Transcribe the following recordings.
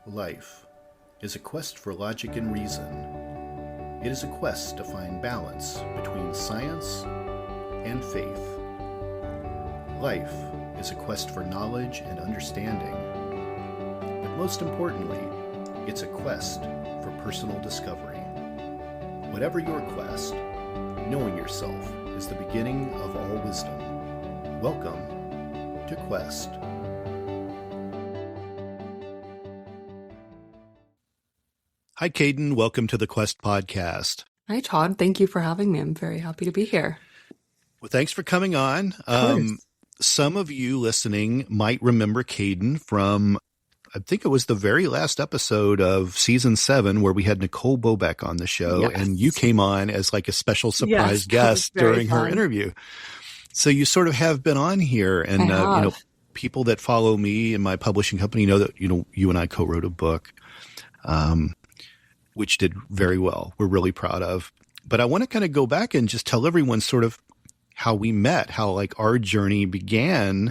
Life is a quest for logic and reason. It is a quest to find balance between science and faith. Life is a quest for knowledge and understanding. But most importantly, it's a quest for personal discovery. Whatever your quest, knowing yourself is the beginning of all wisdom. Welcome to Quest. Hi, Caidin. Welcome to the Quest podcast. Hi, Todd. Thank you for having me. I'm very happy to be here. Well, thanks for coming on. Some of you listening might remember Caidin from, I think it was the very last episode of season 7 where we had Nicole Bobeck on the show, yes. And you came on as like a special surprise guest during her interview. So you sort of have been on here, and people that follow me and my publishing company know that you and I co-wrote a book. Which did very well. We're really proud of. But I want to kind of go back and just tell everyone sort of how we met, how like our journey began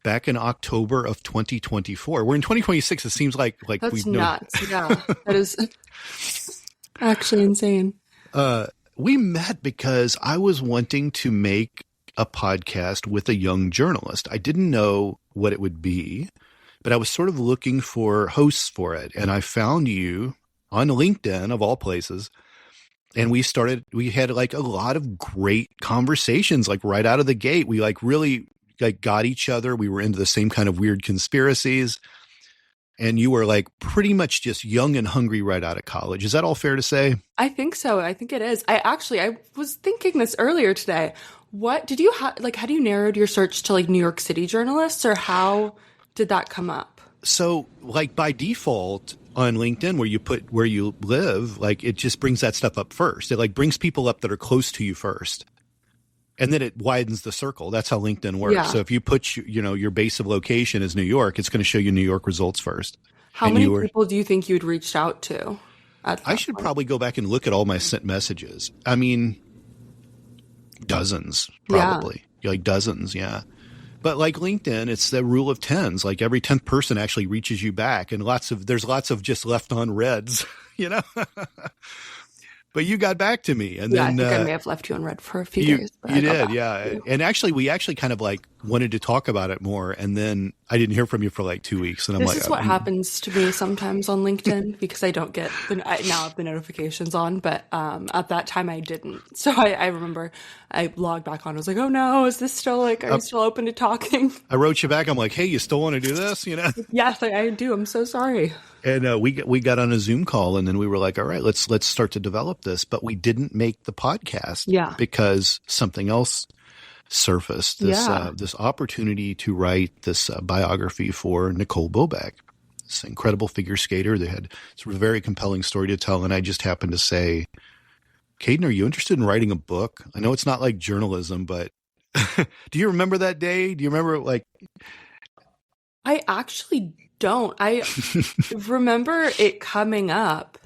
back in October of 2024. We're in 2026. It seems like that's we've nuts. Yeah, that is actually insane. We met because I was wanting to make a podcast with a young journalist. I didn't know what it would be, but I was sort of looking for hosts for it. And I found you on LinkedIn of all places. And we had like a lot of great conversations, like right out of the gate. We like really like got each other. We were into the same kind of weird conspiracies. And you were like pretty much just young and hungry right out of college. Is that all fair to say? I think so. I think it is. I was thinking this earlier today. What did you how do you narrow your search to like New York City journalists, or how did that come up? So like by default, on LinkedIn, where you put where you live, like it just brings that stuff up first. It like brings people up that are close to you first. And then it widens the circle. That's how LinkedIn works. Yeah. So if you put, your base of location is New York, it's going to show you New York results first. How many people do you think you'd reached out to? I should probably go back and look at all my sent messages. I mean, dozens, probably. Yeah. Like dozens, yeah. But like LinkedIn, it's the rule of tens. Like every 10th person actually reaches you back, and there's lots of just left on reds, But you got back to me, and then I think I may have left you on red for a few days. You did, yeah. And actually, we kind of like wanted to talk about it more, and then I didn't hear from you for like 2 weeks, and this is what happens to me sometimes on LinkedIn because I don't get now I have the notifications on, but at that time I didn't. So I remember I logged back on. I was like, oh no, is this still are you still open to talking? I wrote you back. I'm like, hey, you still want to do this? Yes, I do. I'm so sorry. And we got on a Zoom call, and then we were like, all right, let's start to develop this. But we didn't make the podcast because something else surfaced. This opportunity to write this biography for Nicole Bobeck, this incredible figure skater that had a very compelling story to tell. And I just happened to say, Caidin, are you interested in writing a book? I know it's not like journalism, but do you remember that day? Do you remember I actually don't. I remember it coming up.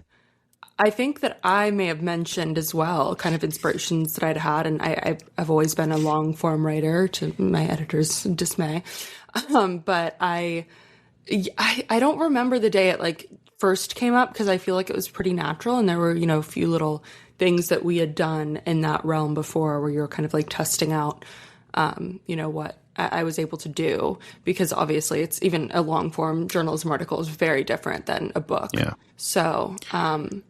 I think that I may have mentioned as well kind of inspirations that I'd had, and I've always been a long form writer to my editor's dismay. But I don't remember the day it like first came up because I feel like it was pretty natural, and there were a few little things that we had done in that realm before where you're kind of like testing out what I was able to do, because obviously it's even a long form journalism article is very different than a book. Yeah. So, I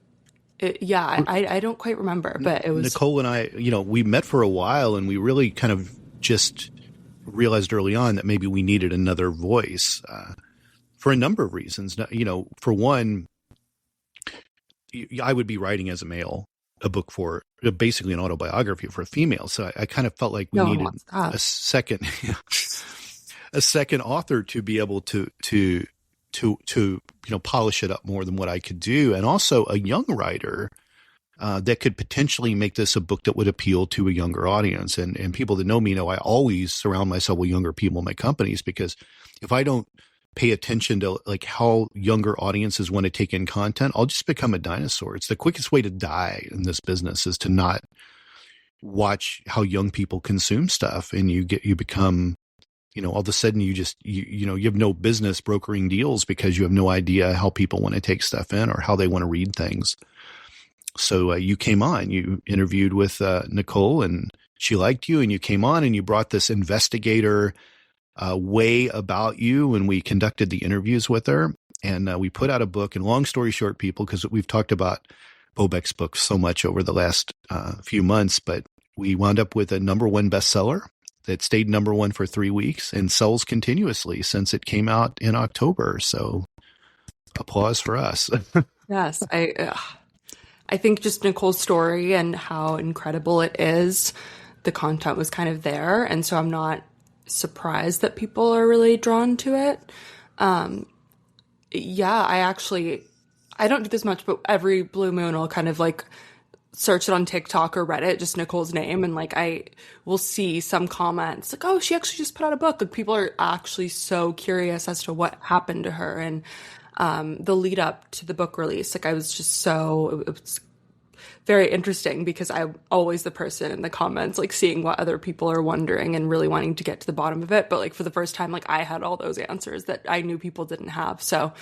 don't quite remember, but it was Nicole and I, we met for a while, and we really kind of just realized early on that maybe we needed another voice, for a number of reasons. For one, I would be writing as a male a book for basically an autobiography for a female. So I kind of felt like we needed a second author to be able to polish it up more than what I could do. And also a young writer, that could potentially make this a book that would appeal to a younger audience. And people that know me know I always surround myself with younger people in my companies, because if I don't pay attention to like how younger audiences want to take in content, I'll just become a dinosaur. It's the quickest way to die in this business is to not watch how young people consume stuff, and you become all of a sudden you have no business brokering deals because you have no idea how people want to take stuff in or how they want to read things. So you came on, you interviewed with Nicole, and she liked you, and you came on and you brought this investigator way about you when we conducted the interviews with her. And we put out a book. And long story short, people, because we've talked about Bobek's book so much over the last few months, but we wound up with a #1 bestseller that stayed #1 for 3 weeks and sells continuously since it came out in October. So applause for us. Yes. I think just Nicole's story and how incredible it is, the content was kind of there. And so I'm not surprised that people are really drawn to it. Yeah, I don't do this much, but every blue moon I'll kind of like search it on TikTok or Reddit, just Nicole's name. And like, I will see some comments like, oh, she actually just put out a book. Like people are actually so curious as to what happened to her. And the lead up to the book release, like I was just it was very interesting because I'm always the person in the comments, like seeing what other people are wondering and really wanting to get to the bottom of it. But like for the first time, like I had all those answers that I knew people didn't have. So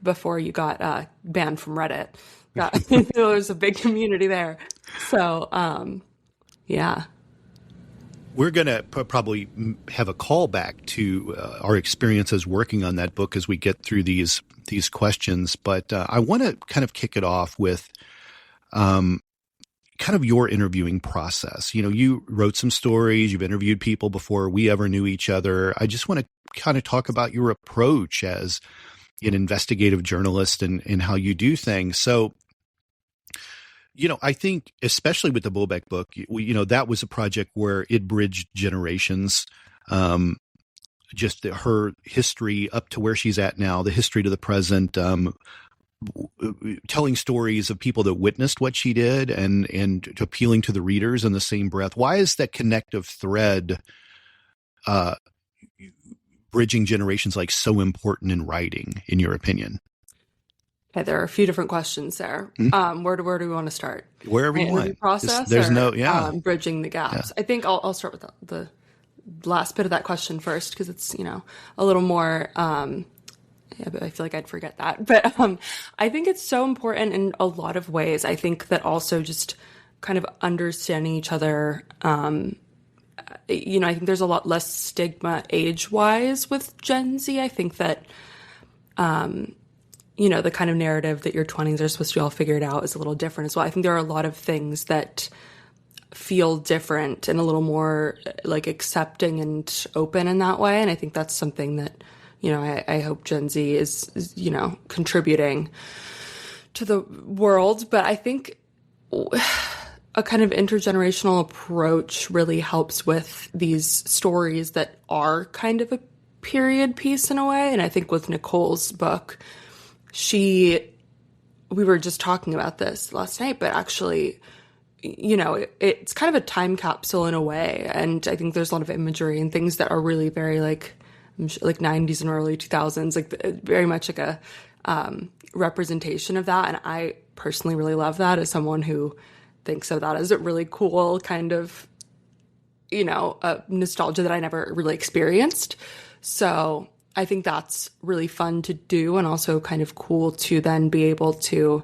before you got banned from Reddit, there was a big community there. So, yeah. We're going to probably have a callback to our experiences working on that book as we get through these questions. But I want to kind of kick it off with kind of your interviewing process. You wrote some stories, you've interviewed people before we ever knew each other. I just want to kind of talk about your approach as an investigative journalist and how you do things. So, I think especially with the Bobek book, that was a project where it bridged generations, just her history up to where she's at now, the history to the present, telling stories of people that witnessed what she did and appealing to the readers in the same breath. Why is that connective thread, bridging generations, like so important in writing, in your opinion? Okay, there are a few different questions there. Where do we want to start? Wherever you want. Process. Bridging the gaps. Yeah. I think I'll start with the last bit of that question first because it's a little more. But I feel like I'd forget that. But I think it's so important in a lot of ways. I think that also just kind of understanding each other. I think there's a lot less stigma age-wise with Gen Z. I think that, the kind of narrative that your 20s are supposed to be all figured out is a little different as well. I think there are a lot of things that feel different and a little more like accepting and open in that way. And I think that's something that, I hope Gen Z is contributing to the world. But I think a kind of intergenerational approach really helps with these stories that are kind of a period piece in a way. And I think with Nicole's book, we were just talking about this last night, but actually, it's kind of a time capsule in a way. And I think there's a lot of imagery and things that are really very like 90s and early 2000s, like very much like a representation of that. And I personally really love that as someone who thinks of that as a really cool kind of, nostalgia that I never really experienced. So I think that's really fun to do and also kind of cool to then be able to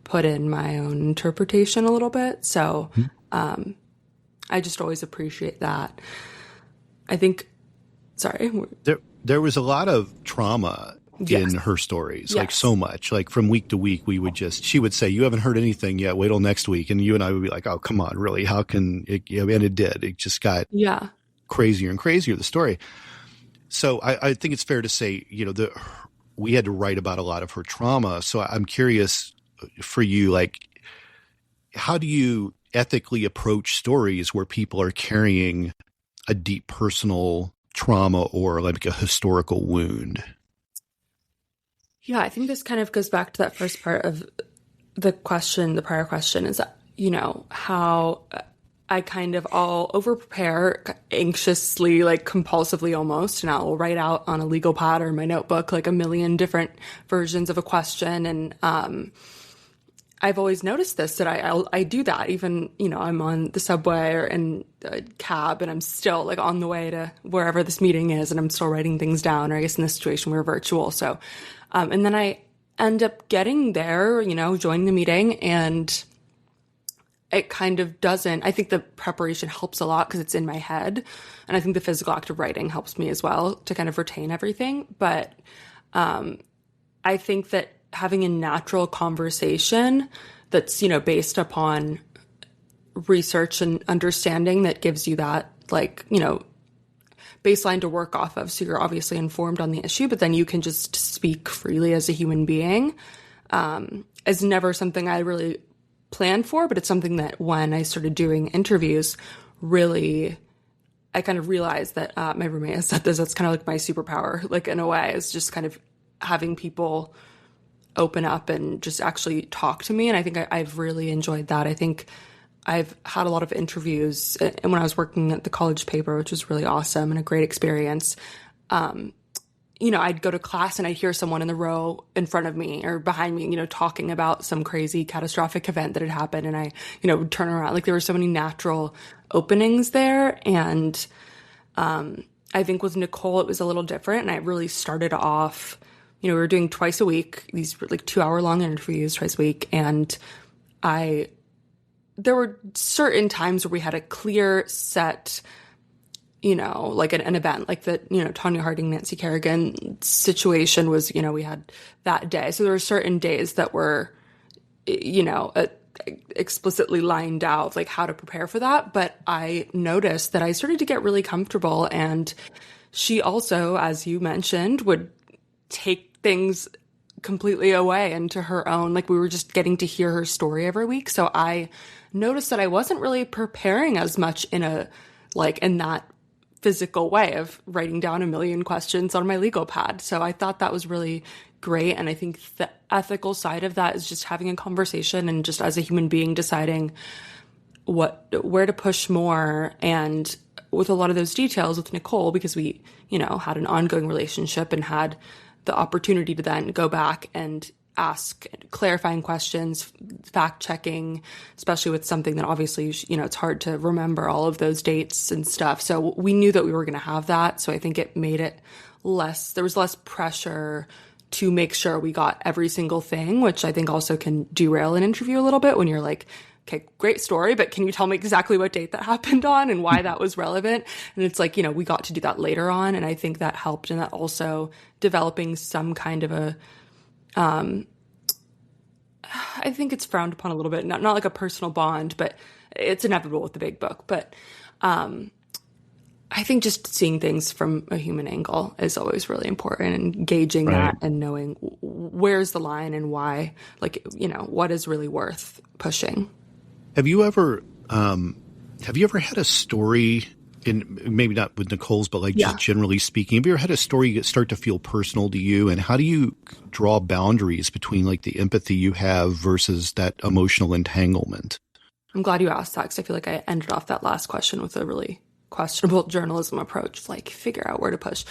put in my own interpretation a little bit. So I just always appreciate that. I think, sorry. There was a lot of trauma in her stories, like so much, like from week to week, she would say, you haven't heard anything yet, wait till next week. And you and I would be like, oh, come on, really? How can it, and it did, it just got crazier and crazier, the story. So I think it's fair to say, we had to write about a lot of her trauma. So I'm curious for you, like, how do you ethically approach stories where people are carrying a deep personal trauma or like a historical wound? Yeah, I think this kind of goes back to that first part of the prior question is, how I'll over-prepare anxiously, like compulsively almost, and I'll write out on a legal pad or my notebook like a million different versions of a question. And I've always noticed this, that I do that. Even, I'm on the subway or in a cab and I'm still like on the way to wherever this meeting is and I'm still writing things down, or I guess in this situation we were virtual. So, and then I end up getting there, joining the meeting, and it kind of doesn't, I think the preparation helps a lot because it's in my head. And I think the physical act of writing helps me as well to kind of retain everything. But, I think that having a natural conversation that's, based upon research and understanding that gives you that, baseline to work off of. So you're obviously informed on the issue, but then you can just speak freely as a human being, is never something I really planned for, but it's something that when I started doing interviews, really, I kind of realized that, my roommate has said this, that's kind of like my superpower, like in a way, is just kind of having people open up and just actually talk to me. And I think I've really enjoyed that. I think I've had a lot of interviews, and when I was working at the college paper, which was really awesome and a great experience, I'd go to class and I'd hear someone in the row in front of me or behind me, talking about some crazy catastrophic event that had happened. And I, would turn around. Like there were so many natural openings there. And I think with Nicole, it was a little different. And I really started off, we were doing twice a week, these like 2-hour-long interviews twice a week. And there were certain times where we had a clear set, like an event, like the, Tonya Harding, Nancy Kerrigan situation was, we had that day. So there were certain days that were, explicitly lined out, like how to prepare for that. But I noticed that I started to get really comfortable. And she also, as you mentioned, would take things completely away into her own, like we were just getting to hear her story every week. So I noticed that I wasn't really preparing as much in that physical way of writing down 1 million questions on my legal pad. So I thought that was really great. And I think the ethical side of that is just having a conversation and just as a human being deciding where to push more. And with a lot of those details with Nicole, because we, had an ongoing relationship and had the opportunity to then go back and ask clarifying questions, fact checking, especially with something that obviously, it's hard to remember all of those dates and stuff. So we knew that we were going to have that. So I think it made it there was less pressure to make sure we got every single thing, which I think also can derail an interview a little bit when you're like, okay, great story, but can you tell me exactly what date that happened on and why that was relevant? And it's like, we got to do that later on. And I think that helped. And that also developing some kind of a, I think it's frowned upon a little bit, not like a personal bond, but it's inevitable with the big book. But I think just seeing things from a human angle is always really important, and gauging that and knowing where's the line and why, what is really worth pushing. Have you ever had a story, in maybe not with Nicole's, but just generally speaking, have you ever had a story start to feel personal to you? And how do you draw boundaries between the empathy you have versus that emotional entanglement? I'm glad you asked that, because I feel like I ended off that last question with a really questionable journalism approach, figure out where to push.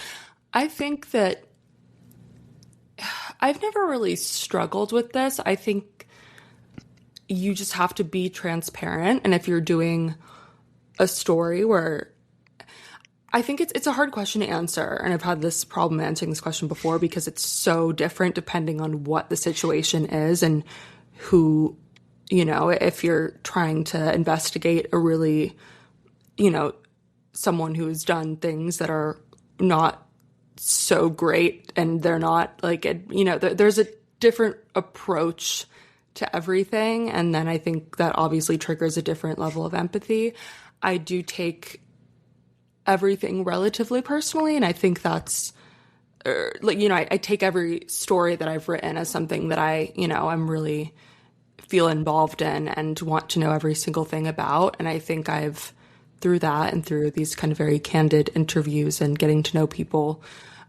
I think that I've never really struggled with this. I think you just have to be transparent. And if you're doing a story where, I think it's a hard question to answer. And I've had this problem answering this question before because it's so different depending on what the situation is and who, if you're trying to investigate a really, someone who's done things that are not so great and they're not there's a different approach to everything. And then I think that obviously triggers a different level of empathy. I do take everything relatively personally. And I think that's I take every story that I've written as something that I'm really feel involved in and want to know every single thing about. And I think through that and through these kind of very candid interviews and getting to know people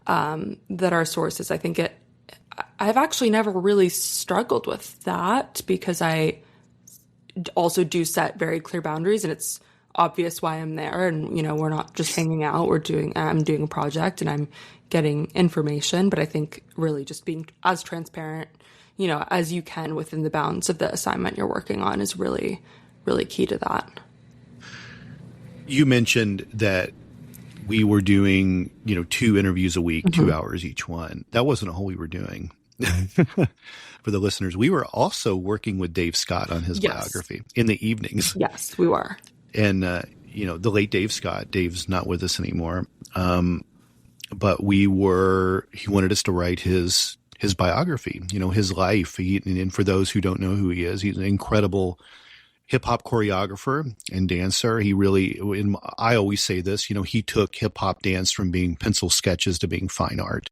that are sources, I think I've actually never really struggled with that because I also do set very clear boundaries and it's obvious why I'm there. And, we're not just hanging out. I'm doing a project and I'm getting information, but I think really just being as transparent, as you can within the bounds of the assignment you're working on is really, really key to that. You mentioned that we were doing, 2 interviews a week, 2 hours each one. That wasn't all we were doing. For the listeners, we were also working with Dave Scott on his biography in the evenings. Yes, we were. And, the late Dave Scott, Dave's not with us anymore. But he wanted us to write his biography, his life. And for those who don't know who he is, he's an incredible hip hop choreographer and dancer. He really, I always say this, he took hip hop dance from being pencil sketches to being fine art.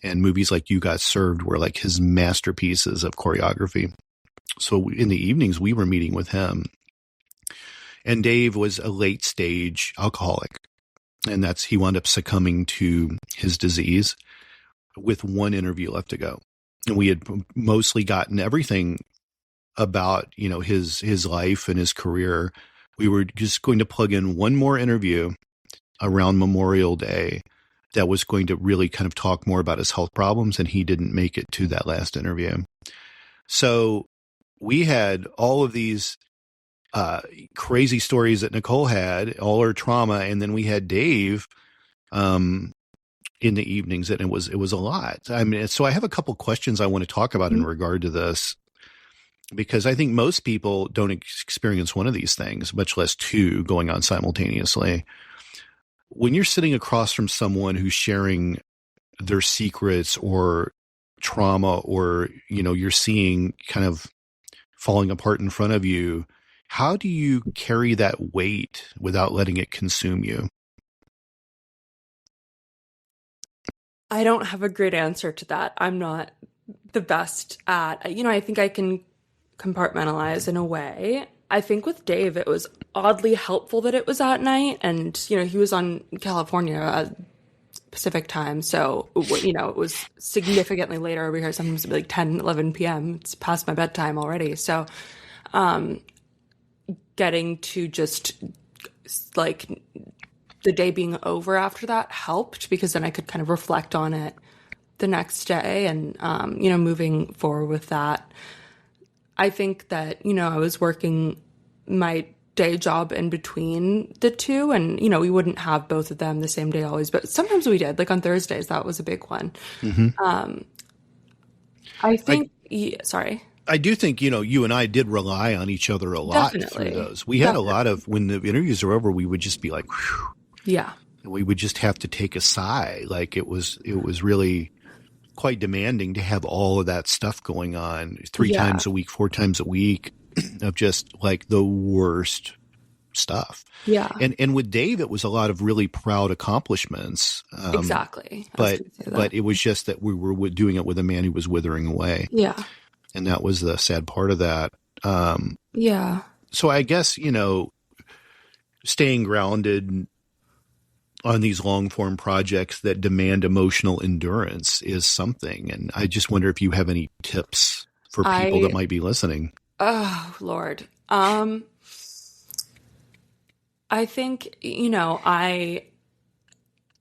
And movies like You Got Served were like his masterpieces of choreography. So in the evenings, we were meeting with him. And Dave was a late stage alcoholic. And he wound up succumbing to his disease with 1 interview left to go. And we had mostly gotten everything about, his life and his career. We were just going to plug in 1 more interview around Memorial Day that was going to really kind of talk more about his health problems, and he didn't make it to that last interview. So we had all of these crazy stories that Nicole had, all her trauma, and then we had Dave in the evenings, and it was a lot. I mean, so I have a couple questions I want to talk about in regard to this, because I think most people don't experience one of these things, much less 2 going on simultaneously. When you're sitting across from someone who's sharing their secrets or trauma, or, you're seeing kind of falling apart in front of you, how do you carry that weight without letting it consume you? I don't have a great answer to that. I'm not the best at, I think I can compartmentalize in a way. I think with Dave, it was oddly helpful that it was at night, and, he was on California Pacific time. So, it was significantly later over here. Sometimes it'd be like 10, 11 p.m. It's past my bedtime already. So, getting to just like the day being over after that helped, because then I could kind of reflect on it the next day and, moving forward with that. I think that, I was working my day job in between the 2, and, we wouldn't have both of them the same day always, but sometimes we did, like on Thursdays. That was a big one. I think, sorry. I do think, you and I did rely on each other a lot through those. We had a lot of, when the interviews are over, we would just be like, whew. Yeah. We would just have to take a sigh. Like it was really quite demanding to have all of that stuff going on 3 times a week, 4 times a week of just like the worst stuff. Yeah. And with Dave, it was a lot of really proud accomplishments. Exactly. But it was just that we were doing it with a man who was withering away. Yeah. And that was the sad part of that. Yeah. So I guess, staying grounded on these long form projects that demand emotional endurance is something. And I just wonder if you have any tips for people that might be listening. Oh, Lord. I think,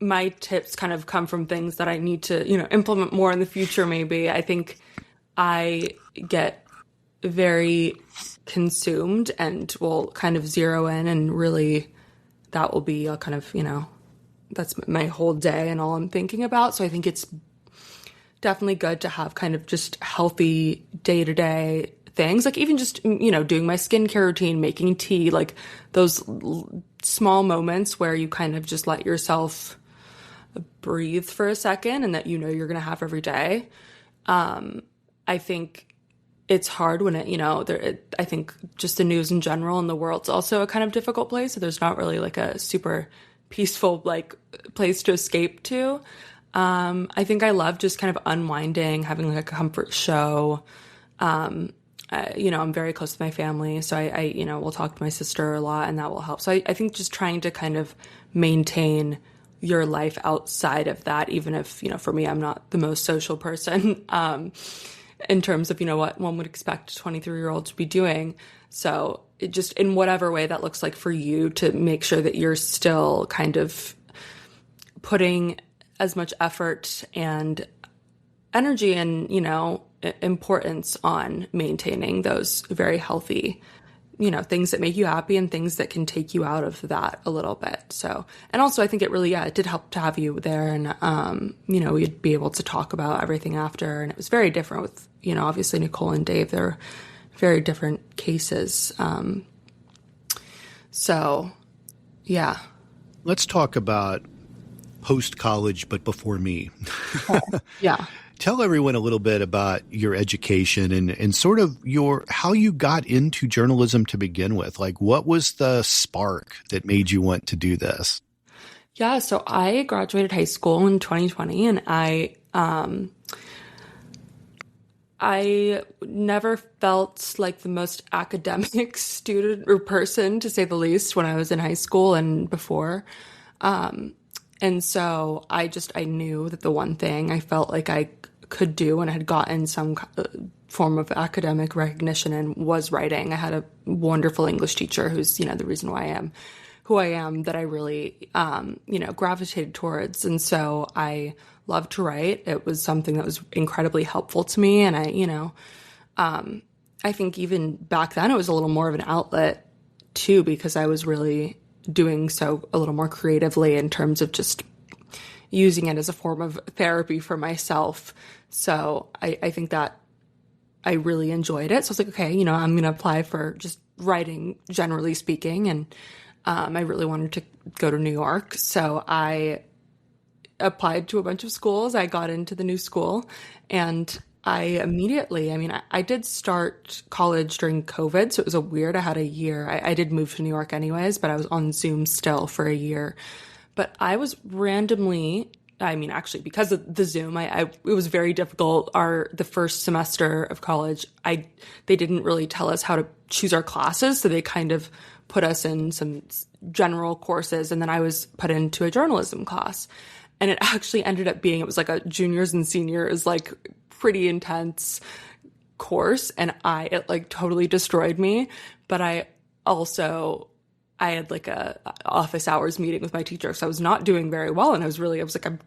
my tips kind of come from things that I need to, implement more in the future, maybe. I think I get very consumed and will kind of zero in, and really that will be a kind of, that's my whole day and all I'm thinking about. So I think it's definitely good to have kind of just healthy day-to-day things, like even just, doing my skincare routine, making tea, like those small moments where you kind of just let yourself breathe for a second, and that you're going to have every day. I think it's hard when I think just the news in general and the world's also a kind of difficult place. So there's not really like a super peaceful like place to escape to. I think I love just kind of unwinding, having like a comfort show. I'm very close to my family, so I will talk to my sister a lot, and that will help. So I think just trying to kind of maintain your life outside of that, even if, for me, I'm not the most social person, in terms of, what one would expect a 23-year-old to be doing. So it just, in whatever way that looks like for you, to make sure that you're still kind of putting as much effort and energy and, importance on maintaining those very healthy, things that make you happy and things that can take you out of that a little bit. So, and also I think it really, it did help to have you there, and, we'd be able to talk about everything after. And it was very different with, obviously Nicole and Dave, they're very different cases. So yeah. Let's talk about post-college, but before me. Yeah. Tell everyone a little bit about your education and sort of how you got into journalism to begin with. Like, what was the spark that made you want to do this? Yeah, so I graduated high school in 2020, and I never felt like the most academic student or person, to say the least, when I was in high school and before. And so I knew that the one thing I felt like I could do and had gotten some form of academic recognition in was writing. I had a wonderful English teacher who's, the reason why I am who I am, that I really, gravitated towards. And so I loved to write. It was something that was incredibly helpful to me. And I think even back then it was a little more of an outlet too, because I was really doing so a little more creatively in terms of just using it as a form of therapy for myself. So I think that I really enjoyed it. So I was like, okay, I'm going to apply for just writing, generally speaking. And I really wanted to go to New York. So I applied to a bunch of schools. I got into the new school, and I immediately, I did start college during COVID, so it was I had a year. I did move to New York anyways, but I was on Zoom still for a year. But I was randomly, actually, because of the Zoom, it was very difficult. The first semester of college, they didn't really tell us how to choose our classes, so they kind of put us in some general courses, and then I was put into a journalism class. And it actually ended up being, it was like a juniors and seniors, like pretty intense course. And it totally destroyed me. But I had like a office hours meeting with my teacher. So I was not doing very well. And I was like, I'm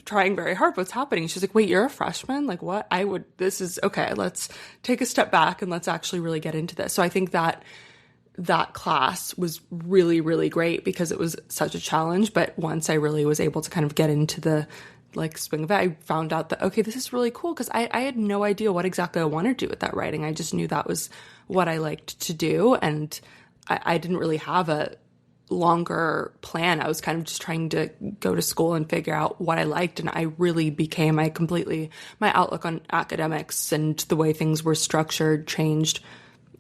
trying very hard. What's happening? She's like, wait, you're a freshman? Like what? This is okay. Let's take a step back and let's actually really get into this. So I think that class was really, really great because it was such a challenge. But once I really was able to kind of get into the swing of it, I found out that, okay, this is really cool, because I had no idea what exactly I wanted to do with that writing. I just knew that was what I liked to do. And I didn't really have a longer plan. I was kind of just trying to go to school and figure out what I liked. And I really became, my outlook on academics and the way things were structured changed.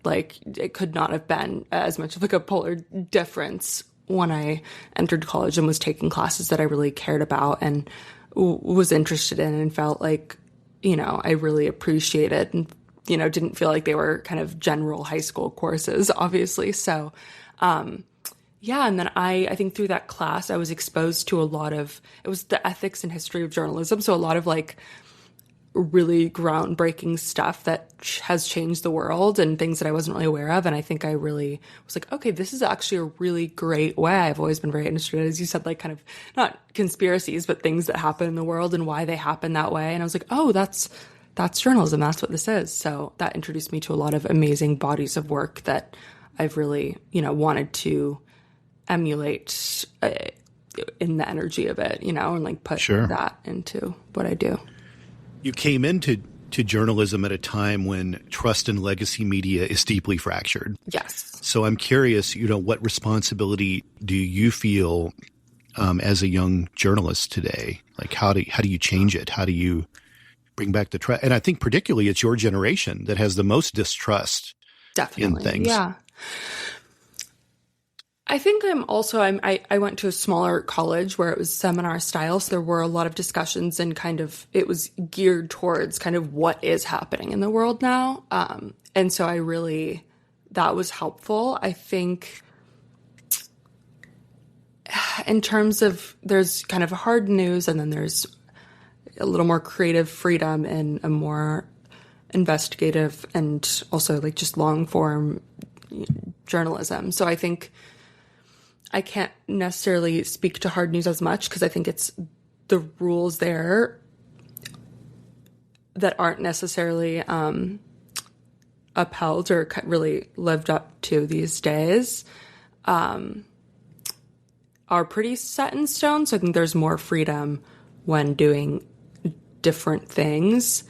Like, it could not have been as much of like a polar difference when I entered college and was taking classes that I really cared about and was interested in, and felt like, I really appreciated, and, didn't feel like they were kind of general high school courses, obviously. So, yeah. And then I think through that class, I was exposed to it was the ethics and history of journalism. So a lot of really groundbreaking stuff that has changed the world and things that I wasn't really aware of. And I think I really was like, okay, this is actually a really great way. I've always been very interested, as you said, kind of not conspiracies, but things that happen in the world and why they happen that way. And I was like, oh, that's journalism. That's what this is. So that introduced me to a lot of amazing bodies of work that I've really, wanted to emulate in the energy of it, and put that into what I do. You came into journalism at a time when trust in legacy media is deeply fractured. Yes. So I'm curious, what responsibility do you feel as a young journalist today? Like, how do you change it? How do you bring back the trust? And I think particularly it's your generation that has the most distrust in things. Yeah. I think I went to a smaller college where it was seminar style. So there were a lot of discussions, and it was geared towards kind of what is happening in the world now. And so that was helpful. I think in terms of, there's kind of hard news, and then there's a little more creative freedom and a more investigative and also just long form journalism. So I think I can't necessarily speak to hard news as much because I think it's the rules there that aren't necessarily upheld or really lived up to these days are pretty set in stone. So I think there's more freedom when doing different things.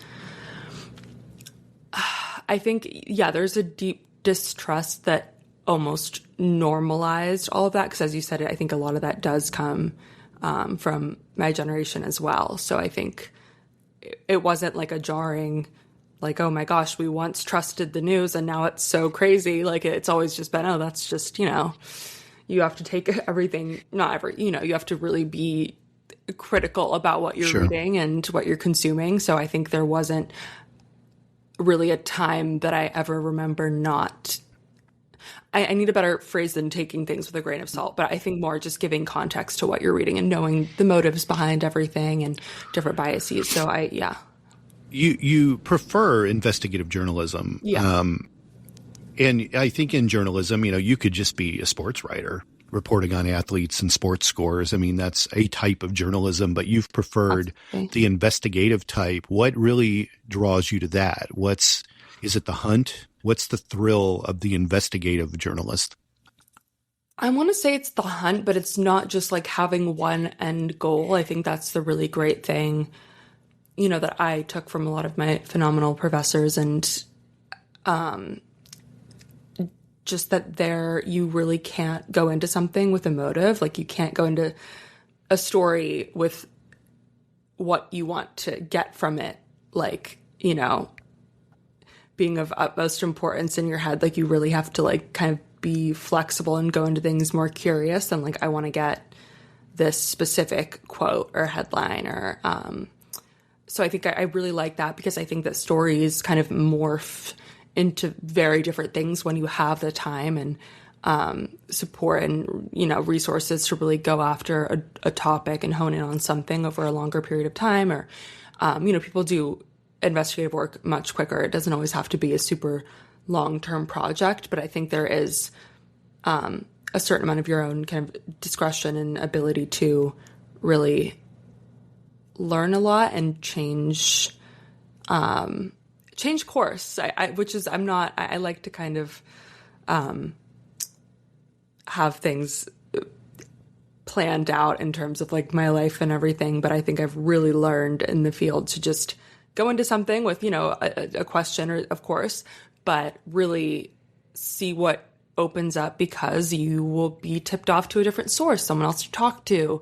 I think, yeah, there's a deep distrust that almost normalized all of that. Because as you said, I think a lot of that does come from my generation as well. So I think it wasn't like a jarring, like, oh my gosh, we once trusted the news and now it's so crazy. Like it's always just been, oh, that's just, you know, you have to take everything, you have to really be critical about what you're reading and what you're consuming. So I think there wasn't really a time that I ever remember not. I need a better phrase than taking things with a grain of salt, but I think more just giving context to what you're reading and knowing the motives behind everything and different biases. So You prefer investigative journalism. Yeah. And I think in journalism, you could just be a sports writer reporting on athletes and sports scores. I mean, that's a type of journalism, but you've preferred the investigative type. What really draws you to that? Is it the hunt? What's the thrill of the investigative journalist? I want to say it's the hunt, but it's not just like having one end goal. I think that's the really great thing, that I took from a lot of my phenomenal professors, and just that you really can't go into something with a motive. Like you can't go into a story with what you want to get from it, like, being of utmost importance in your head. Like you really have to like kind of be flexible and go into things more curious than like, I want to get this specific quote or headline or, so I think I really like that because I think that stories kind of morph into very different things when you have the time and support and, resources to really go after a topic and hone in on something over a longer period of time. Or, people do investigative work much quicker. It doesn't always have to be a super long-term project, but I think there is a certain amount of your own kind of discretion and ability to really learn a lot and change course. I like to kind of have things planned out in terms of like my life and everything, but I think I've really learned in the field to just go into something with, a question, or of course, but really see what opens up, because you will be tipped off to a different source, someone else to talk to,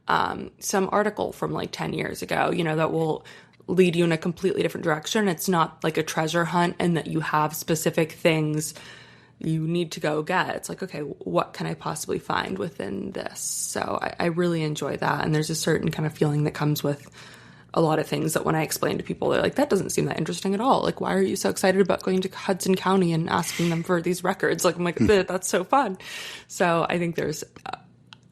some article from like 10 years ago, that will lead you in a completely different direction. It's not like a treasure hunt and that you have specific things you need to go get. It's like, okay, what can I possibly find within this? So I really enjoy that. And there's a certain kind of feeling that comes with a lot of things that when I explain to people, they're like, that doesn't seem that interesting at all. Like, why are you so excited about going to Hudson County and asking them for these records? Like, I'm like, that's so fun. So I think there's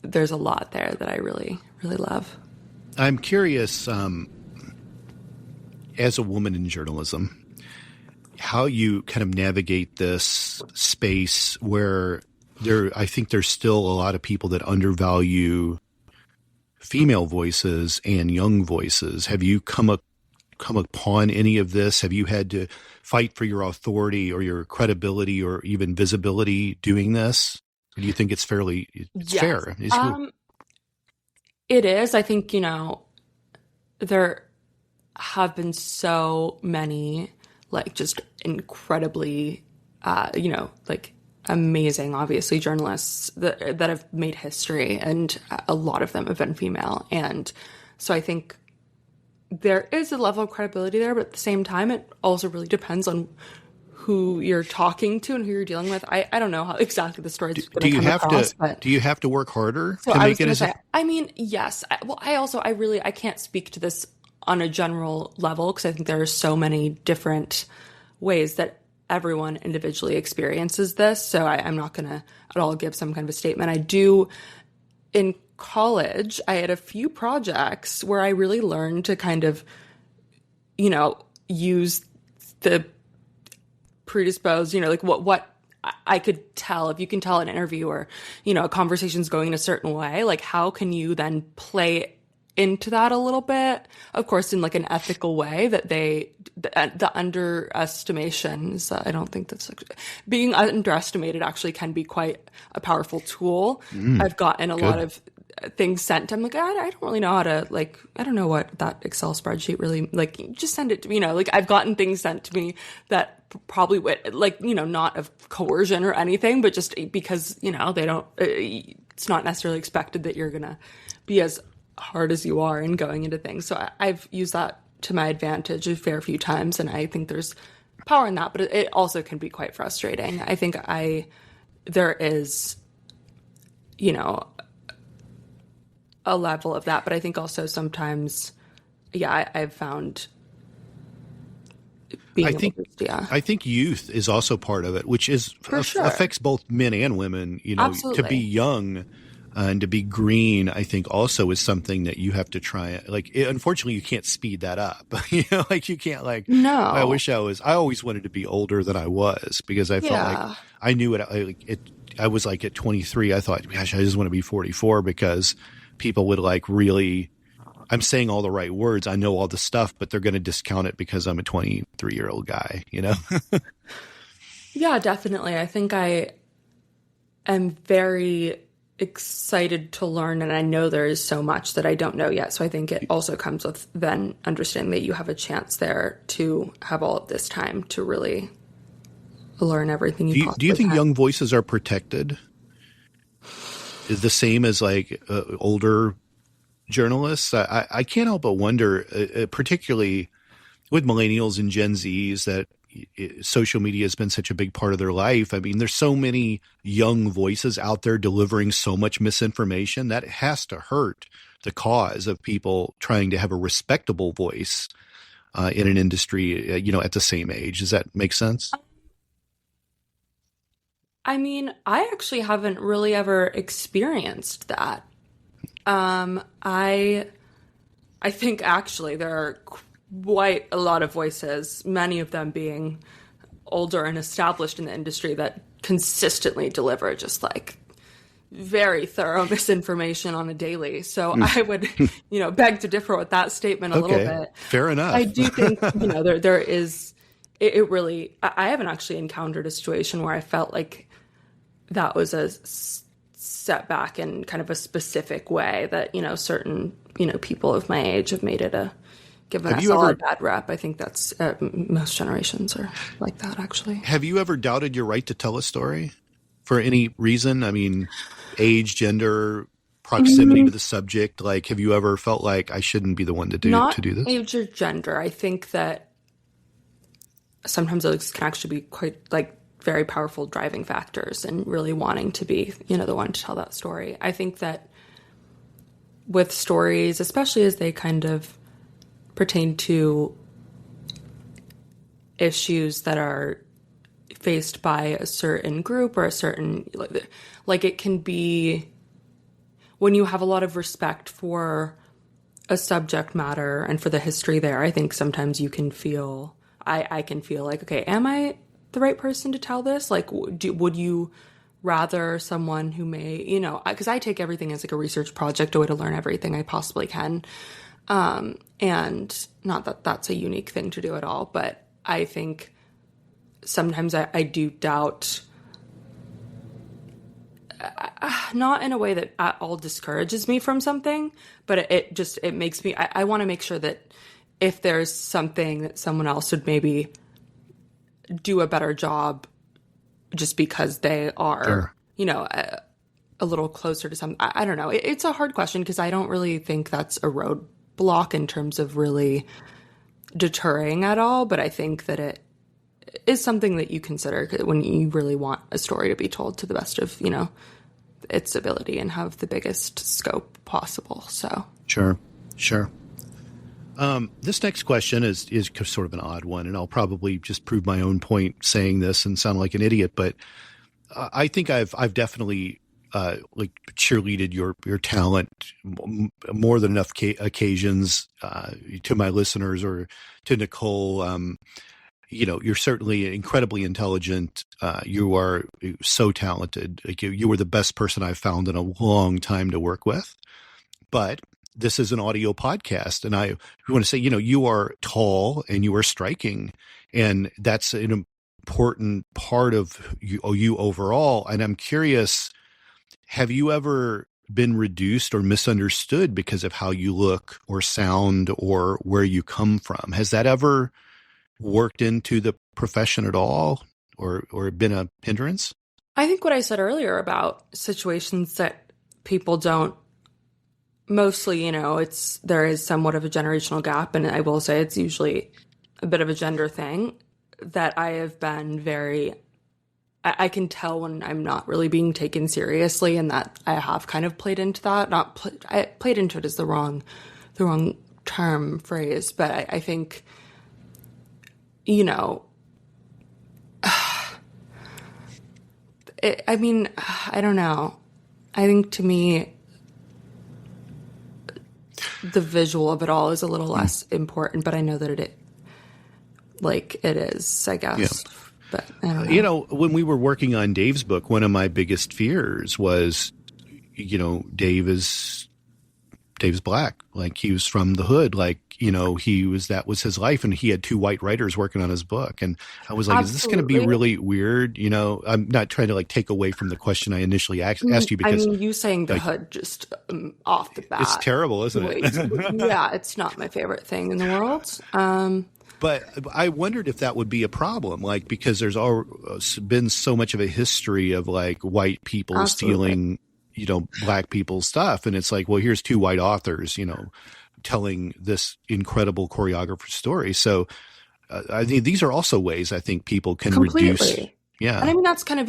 a lot there that I really, really love. I'm curious, as a woman in journalism, how you kind of navigate this space where I think there's still a lot of people that undervalue female voices and young voices. Have you come upon any of this? Have you had to fight for your authority or your credibility or even visibility doing this? Or do you think it's fair? It is. I think, there have been so many like just incredibly, like amazing, obviously, journalists that have made history, and a lot of them have been female. And so I think there is a level of credibility there, but at the same time, it also really depends on who you're talking to and who you're dealing with. I don't know how exactly the story is going to come across. Do you have to work harder to make it? I mean, yes. I can't speak to this on a general level because I think there are so many different ways that everyone individually experiences this. So I'm not going to at all give some kind of a statement. I do, in college, I had a few projects where I really learned to kind of, use the predisposed, like what I could tell, if you can tell an interview or, a conversation's going in a certain way, like how can you then play into that a little bit, of course, in like an ethical way that the underestimations, I don't think that's being underestimated actually can be quite a powerful tool. I've gotten a lot of things sent. I'm like, I don't really know how to, like, I don't know what that Excel spreadsheet really, like, just send it to me, like I've gotten things sent to me that probably would, like, not of coercion or anything, but just because, they don't, it's not necessarily expected that you're going to be as hard as you are in going into things. So I've used that to my advantage a fair few times, and I think there's power in that, but it also can be quite frustrating. I think there is, a level of that, but I think also sometimes, I've found being I think youth is also part of it, which is affects both men and women. Absolutely. To be young and to be green, I think also is something that you have to try. Like, unfortunately, you can't speed that up. Like you can't No. I always wanted to be older than I was because I felt like I knew it. I was like at 23, I thought, gosh, I just want to be 44 because people would like really, I'm saying all the right words. I know all the stuff, but they're going to discount it because I'm a 23-year-old guy, Yeah, definitely. I think I am very excited to learn, and I know there is so much that I don't know yet. So I think it also comes with then understanding that you have a chance there to have all of this time to really learn everything you possibly Do you think can. young voices are protected? Is the same as like older journalists? I can't help but wonder, particularly with millennials and Gen Zs, that social media has been such a big part of their life. I mean, there's so many young voices out there delivering so much misinformation that has to hurt the cause of people trying to have a respectable voice in an industry, at the same age. Does that make sense? I mean, I actually haven't really ever experienced that. I think actually there are quite a lot of voices, many of them being older and established in the industry, that consistently deliver just like very thorough misinformation on a daily. So I would, beg to differ with that statement a little bit. Fair enough. I do think, there is, it really, I haven't actually encountered a situation where I felt like that was a setback in kind of a specific way that, certain, people of my age have made it given us all a bad rep. I think that's most generations are like that, actually. Have you ever doubted your right to tell a story for any reason? I mean, age, gender, proximity to the subject. Like, have you ever felt like I shouldn't be the one to do this? Not age or gender. I think that sometimes those can actually be quite like very powerful driving factors and really wanting to be, the one to tell that story. I think that with stories, especially as they kind of pertain to issues that are faced by a certain group or a certain, like it can be when you have a lot of respect for a subject matter and for the history there, I think sometimes you can feel, I can feel like, okay, am I the right person to tell this? Like, would you rather someone who may, because I take everything as like a research project, a way to learn everything I possibly can. And not that that's a unique thing to do at all, but I think sometimes I do doubt, not in a way that at all discourages me from something, but it makes me, I want to make sure that if there's something that someone else would maybe do a better job just because they are, a little closer to something. I don't know. It's a hard question because I don't really think that's a roadblock in terms of really deterring at all. But I think that it is something that you consider when you really want a story to be told to the best of, its ability and have the biggest scope possible. So Sure. This next question is sort of an odd one, and I'll probably just prove my own point saying this and sound like an idiot, but I think I've definitely like cheerleaded your talent more than enough occasions to my listeners or to Nicole. you're certainly incredibly intelligent. You are so talented. Like you were the best person I've found in a long time to work with. But this is an audio podcast, and I want to say, you are tall and you are striking, and that's an important part of you overall. And I'm curious, have you ever been reduced or misunderstood because of how you look or sound or where you come from? Has that ever worked into the profession at all, or been a hindrance? I think what I said earlier about situations that people don't, mostly, there is somewhat of a generational gap, and I will say it's usually a bit of a gender thing, that I have been I can tell when I'm not really being taken seriously, and that I have kind of played into that. Played into it is the wrong phrase, but I think, I don't know. I think to me, the visual of it all is a little less important, but I know that it is, I guess. Yeah. But I don't know. When we were working on Dave's book, one of my biggest fears was, Dave's black. Like, he was from the hood. Like, that was his life, and he had two white writers working on his book. And I was like, Absolutely. Is this going to be really weird? I'm not trying to take away from the question I initially asked you, because you saying the hood just off the bat. It's terrible, isn't it? Yeah, it's not my favorite thing in the world. But I wondered if that would be a problem, because there's been so much of a history of white people Absolutely. Stealing, black people's stuff. And it's well, here's two white authors, telling this incredible choreographer story. So I think these are also ways I think people can Completely. Reduce. Yeah. And that's kind of,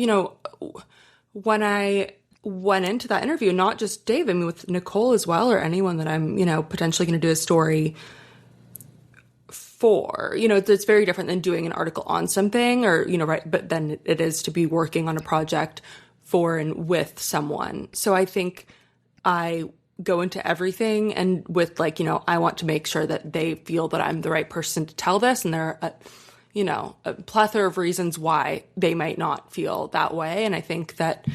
when I went into that interview, not just Dave, with Nicole as well, or anyone that I'm, potentially going to do a story for, it's very different than doing an article on something, or, right. But then it is to be working on a project for and with someone. So I think I go into everything and with I want to make sure that they feel that I'm the right person to tell this. And there are, a plethora of reasons why they might not feel that way. And I think that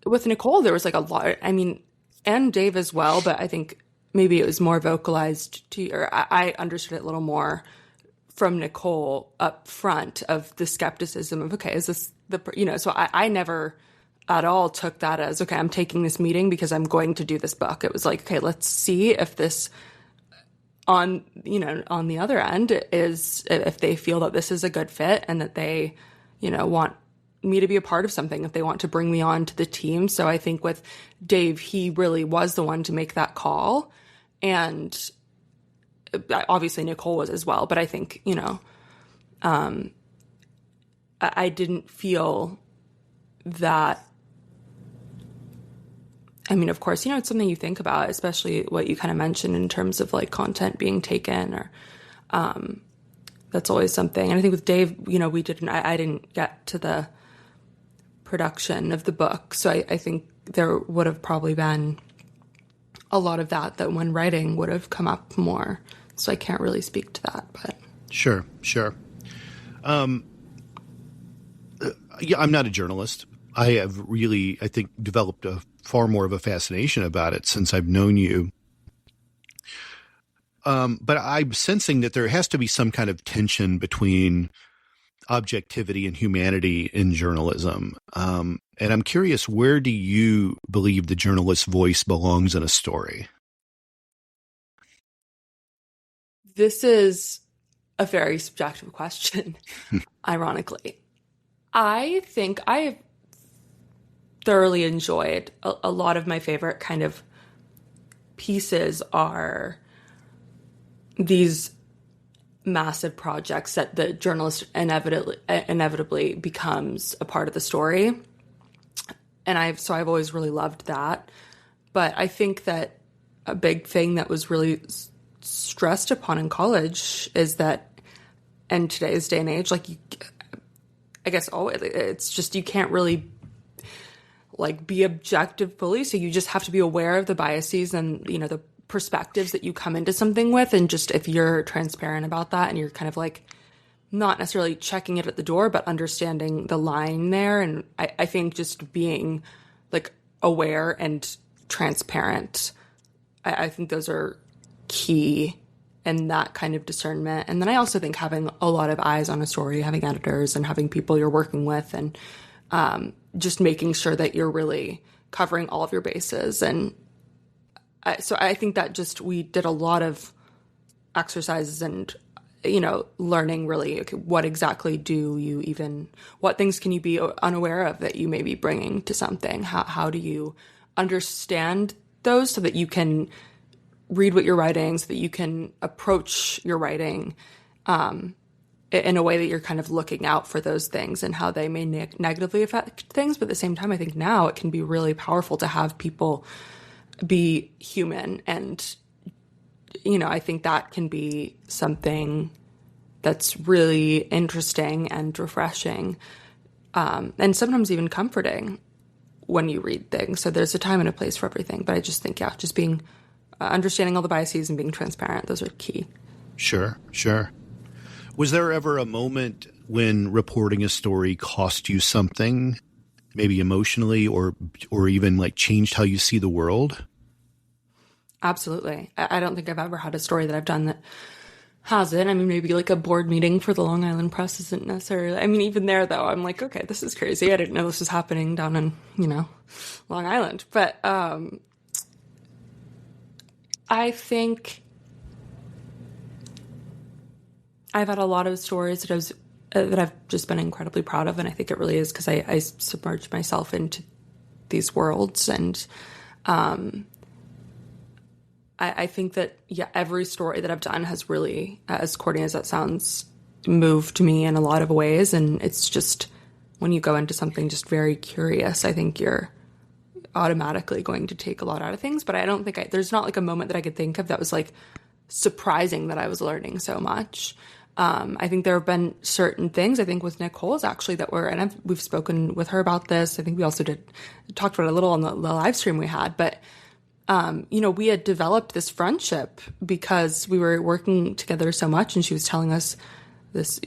with Nicole, there was a lot, and Dave as well, but I think maybe it was more vocalized or I understood it a little more from Nicole up front, of the skepticism of, okay, is this so I never at all took that as, okay, I'm taking this meeting because I'm going to do this book. It was okay, let's see if this on the other end is, if they feel that this is a good fit and that they, want me to be a part of something, if they want to bring me on to the team. So I think with Dave, he really was the one to make that call. And obviously Nicole was as well. But I think, I didn't feel that. Of course, it's something you think about, especially what you kind of mentioned in terms of content being taken, or that's always something. And I think with Dave, I didn't get to the production of the book. So I think there would have probably been a lot of that when writing would have come up more. So I can't really speak to that, but. Sure. Yeah, I'm not a journalist. I have really, I think, developed far more of a fascination about it since I've known you. But I'm sensing that there has to be some kind of tension between objectivity and humanity in journalism. And I'm curious, where do you believe the journalist's voice belongs in a story? This is a very subjective question, ironically. I think I have thoroughly enjoyed a lot of my favorite kind of pieces are these massive projects that the journalist inevitably becomes a part of the story. And I've always really loved that. But I think that a big thing that was really stressed upon in college is that in today's day and age, it's just, you can't really be objective fully. So you just have to be aware of the biases and, the perspectives that you come into something with. And just, if you're transparent about that and you're kind of not necessarily checking it at the door, but understanding the line there. And I think just being like aware and transparent, I think those are key in that kind of discernment. And then I also think having a lot of eyes on a story, having editors and having people you're working with, and just making sure that you're really covering all of your bases. And so I think that just, we did a lot of exercises and, learning really, okay, what exactly do you even, what things can you be unaware of that you may be bringing to something? How do you understand those so that you can read what you're writing, so that you can approach your writing in a way that you're kind of looking out for those things and how they may negatively affect things. But at the same time, I think now it can be really powerful to have people be human. And, I think that can be something that's really interesting and refreshing, and sometimes even comforting when you read things. So there's a time and a place for everything. But I just think, just being understanding all the biases and being transparent, those are key. Sure. Was there ever a moment when reporting a story cost you something, maybe emotionally or even like changed how you see the world? Absolutely. I don't think I've ever had a story that I've done that hasn't. I mean, maybe like a board meeting for the Long Island Press isn't necessarily, I mean, even there though, I'm like, okay, this is crazy. I didn't know this was happening down in, Long Island. But I think I've had a lot of stories that I've just been incredibly proud of. And I think it really is because I submerged myself into these worlds. And I think that, every story that I've done has really, as corny as that sounds, moved me in a lot of ways. And it's just, when you go into something just very curious, I think you're automatically going to take a lot out of things. But I don't think there's not like a moment that I could think of that was like surprising that I was learning so much. I think there have been certain things, I think with Nicole's actually, that were, and we've spoken with her about this. I think we also talked about it a little on the live stream we had, but we had developed this friendship because we were working together so much, and she was telling us this,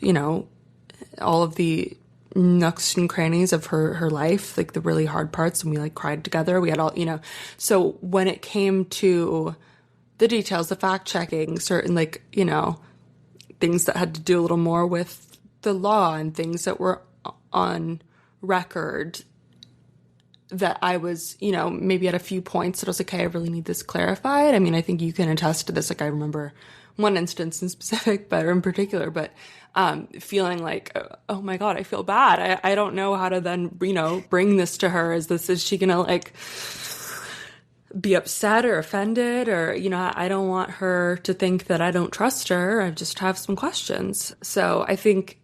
all of the nooks and crannies of her life, like the really hard parts, and we like cried together. We had all, so when it came to the details, the fact checking, certain things that had to do a little more with the law and things that were on record, that I was, maybe at a few points that I was like, okay, I really need this clarified. I mean, I think you can attest to this. Like, I remember one instance in specific, but in particular, but feeling like, oh my God, I feel bad. I don't know how to then, bring this to her. Is she going to be upset or offended, or, I don't want her to think that I don't trust her. I just have some questions. So I think,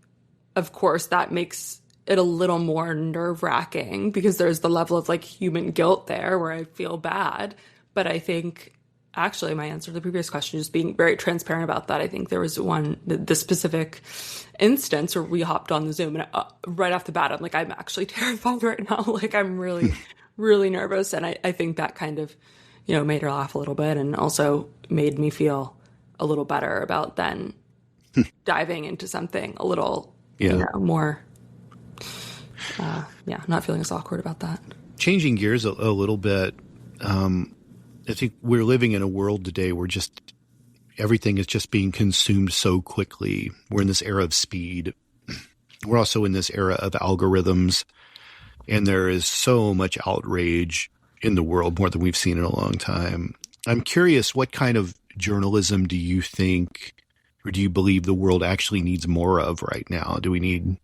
of course, that makes it a little more nerve-wracking because there's the level of human guilt there where I feel bad. But I think actually my answer to the previous question, just being very transparent about that. I think there was the specific instance where we hopped on the Zoom, and right off the bat, I'm like, I'm actually terrified right now. I'm really, really nervous. And I think that kind of, made her laugh a little bit, and also made me feel a little better about then diving into something a little, more, not feeling as awkward about that. Changing gears a little bit. I think we're living in a world today where just everything is just being consumed so quickly. We're in this era of speed. We're also in this era of algorithms, and there is so much outrage in the world, more than we've seen in a long time. I'm curious, what kind of journalism do you think, or do you believe the world actually needs more of right now? Do we need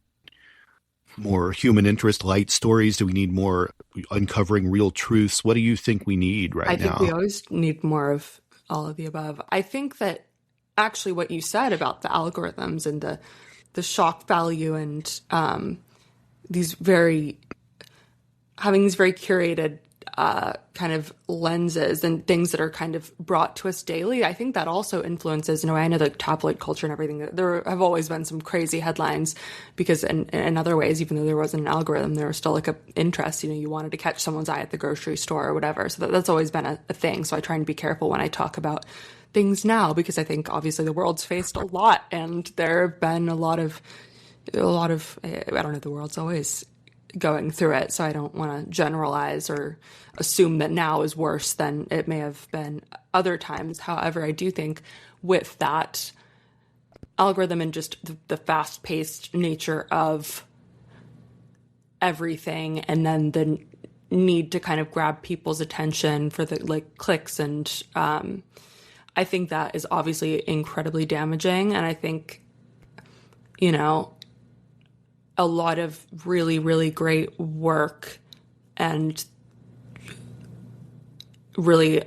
more human interest light stories? Do we need more uncovering real truths? What do you think we need right now? I think we always need more of all of the above. I think that actually what you said about the algorithms and the shock value and having these very curated kind of lenses and things that are kind of brought to us daily, I think that also influences, I know the tabloid culture and everything, there have always been some crazy headlines because in other ways, even though there wasn't an algorithm, there was still an interest, you wanted to catch someone's eye at the grocery store or whatever. So that's always been a thing. So I try and be careful when I talk about things now, because I think obviously the world's faced a lot, and there have been a lot of, I don't know, the world's always going through it. So I don't want to generalize or assume that now is worse than it may have been other times. However, I do think with that algorithm and just the fast-paced nature of everything, and then the need to kind of grab people's attention for the like clicks, and I think that is obviously incredibly damaging. And I think, you know, a lot of really, really great work and really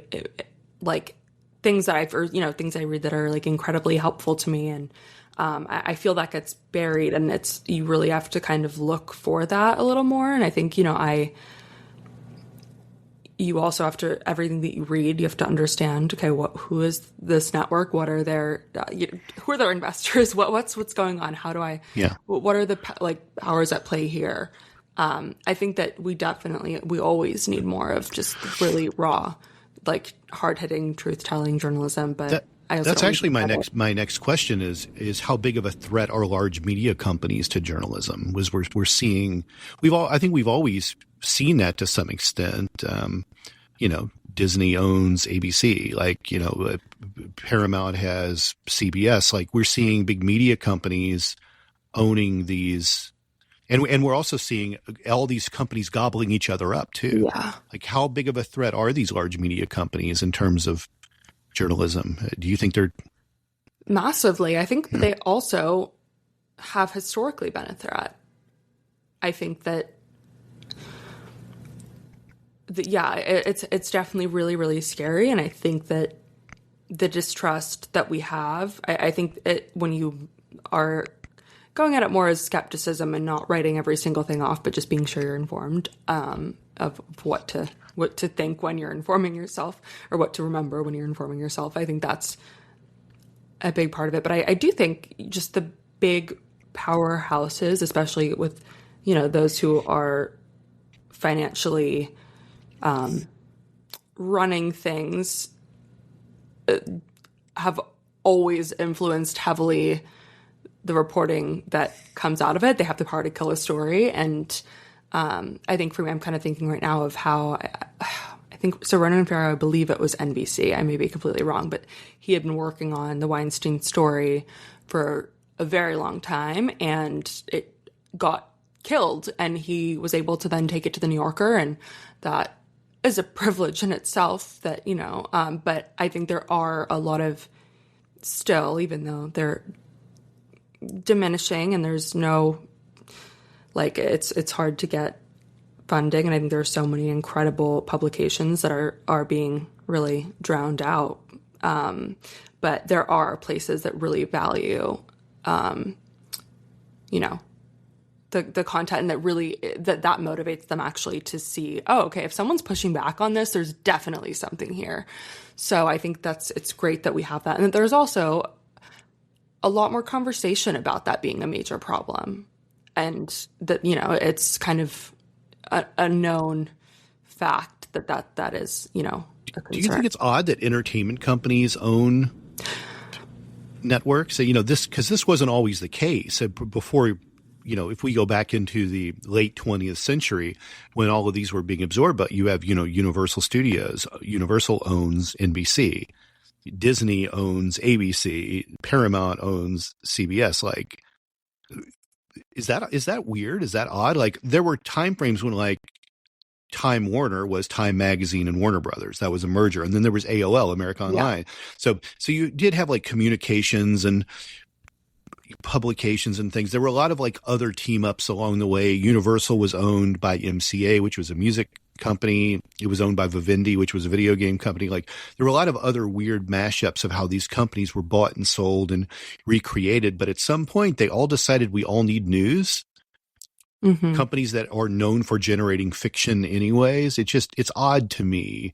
like things that I've, or, you know, things I read that are like incredibly helpful to me. And I feel that gets buried, and you really have to kind of look for that a little more. And I think, you know, you also have to, everything that you read, you have to understand, okay, who is this network? What are their, who are their investors? What's going on? How do I, what are the powers at play here? I think that we always need more of just really raw, like hard hitting, truth telling journalism. But that's actually my next question is how big of a threat are large media companies to journalism? We're seeing, I think we've always seen that to some extent. You know, Disney owns ABC, like, you know, Paramount has CBS. Like, we're seeing big media companies owning these, and we're also seeing all these companies gobbling each other up too. Yeah. Like, how big of a threat are these large media companies in terms of journalism? Do you think they're massively? I think they also have historically been a threat. I think that it's definitely really, really scary. And I think that the distrust that we have, I think when you are going at it more as skepticism and not writing every single thing off, but just being sure you're informed of what to think when you're informing yourself, or what to remember when you're informing yourself. I think that's a big part of it. But I do think just the big powerhouses, especially with, you know, those who are financially running things, have always influenced heavily the reporting that comes out of it. They have the power to kill a story. And I think for me, I'm kind of thinking right now of how I think, so Ronan Farrow, I believe it was NBC. I may be completely wrong, but he had been working on the Weinstein story for a very long time, and it got killed, and he was able to then take it to the New Yorker, and that is a privilege in itself that, you know, but I think there are a lot of still, even though they're diminishing and there's no, like, it's hard to get funding. And I think there are so many incredible publications that are being really drowned out. But there are places that really value, you know, the content, and that really that motivates them actually to see, oh, okay, if someone's pushing back on this, there's definitely something here. So I think it's great that we have that. And there's also a lot more conversation about that being a major problem, and that, you know, it's kind of a known fact that is, you know, a concern. Do you think it's odd that entertainment companies own networks? So, you know, because this wasn't always the case before. You know, if we go back into the late 20th century, when all of these were being absorbed, but you have, you know, Universal Studios. Universal owns NBC. Disney owns ABC. Paramount owns CBS. Like, is that weird? Is that odd? Like, there were time frames when, like, Time Warner was Time Magazine and Warner Brothers. That was a merger. And then there was AOL, America Online. Yeah. So you did have, like, communications and publications and things. There were a lot of, like, other team ups along the way. Universal was owned by MCA, which was a music company. It was owned by Vivendi, which was a video game company. Like, there were a lot of other weird mashups of how these companies were bought and sold and recreated. But at some point, they all decided we all need news. Mm-hmm. Companies that are known for generating fiction anyways. It's odd to me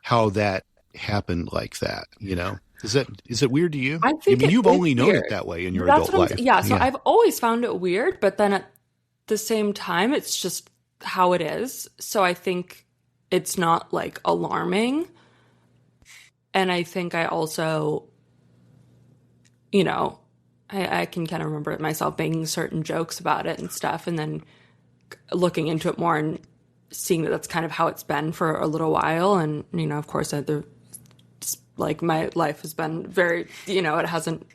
how that happened like that, you know? Is it weird to you? I mean, you've only known it that way in your adult life. Yeah, so I've always found it weird, but then at the same time, it's just how it is. So I think it's not, like, alarming. And I think I also, you know, I can kind of remember it myself making certain jokes about it and stuff, and then looking into it more and seeing that that's kind of how it's been for a little while. And, you know, of course, like my life has been very, you know, it hasn't,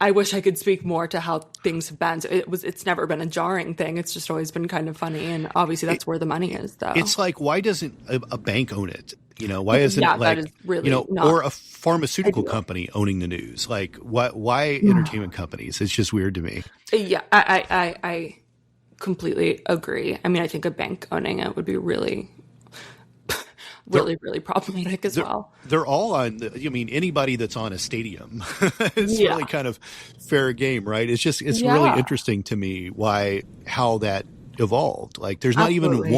I wish I could speak more to how things have been. So it's never been a jarring thing. It's just always been kind of funny. And obviously that's where the money is, though. It's like, why doesn't a bank own it? You know, why isn't it like, that is really, you know, or a pharmaceutical company owning the news? Like, why entertainment companies? It's just weird to me. Yeah, I completely agree. I mean, I think a bank owning it would be really problematic as well. They're all on anybody that's on a stadium is really kind of fair game, right? It's really interesting to me how that evolved. Like there's not even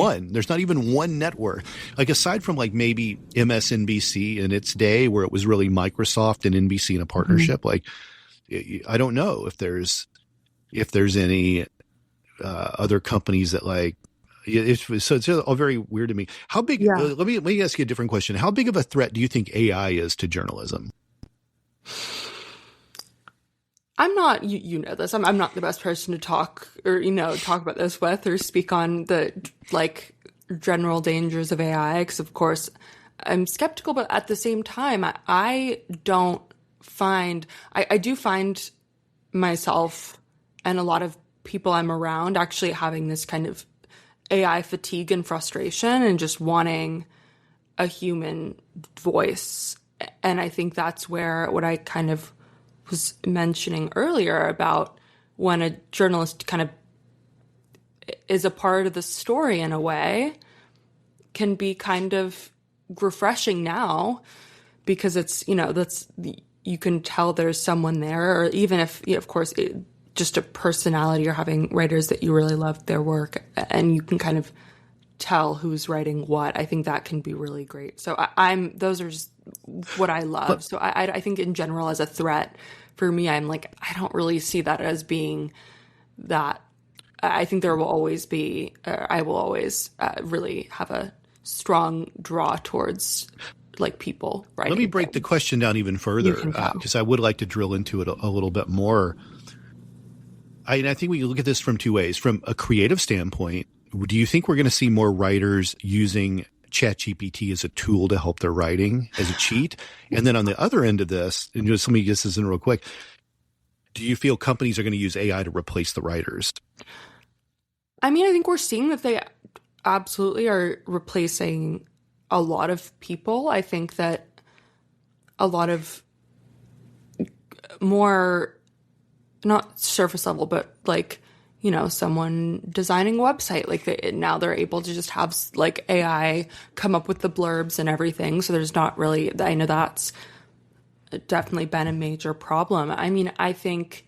one network, like aside from like maybe MSNBC in its day where it was really Microsoft and NBC in a partnership. Mm-hmm. Like I don't know if there's any other companies that like it's all very weird to me. How big? Let me ask you a different question. How big of a threat do you think AI is to journalism? I'm not, you know this, I'm not the best person to talk about this with or speak on the like general dangers of AI, because of course I'm skeptical, but at the same time, I do find myself and a lot of people I'm around actually having this kind of AI fatigue and frustration and just wanting a human voice. And I think that's where what I kind of was mentioning earlier about when a journalist kind of is a part of the story in a way can be kind of refreshing now, because it's, you know, you can tell there's someone there, or even if, of course, just a personality, or having writers that you really love their work and you can kind of tell who's writing what. I think that can be really great. So those are just what I love. So I think in general as a threat for me, I'm like, I don't really see that as being that. I think there will always be, I will always really have a strong draw towards like people writing. Let me break the question down even further, because I would like to drill into it a little bit more. I think we look at this from two ways. From a creative standpoint, do you think we're going to see more writers using ChatGPT as a tool to help their writing, as a cheat? And then on the other end of this, and just let me get this in real quick, do you feel companies are going to use AI to replace the writers? I mean, I think we're seeing that they absolutely are replacing a lot of people. I think that a lot of more, not surface level, but like, you know, someone designing a website, like now they're able to just have like AI come up with the blurbs and everything. So there's not really, I know that's definitely been a major problem. I mean, I think,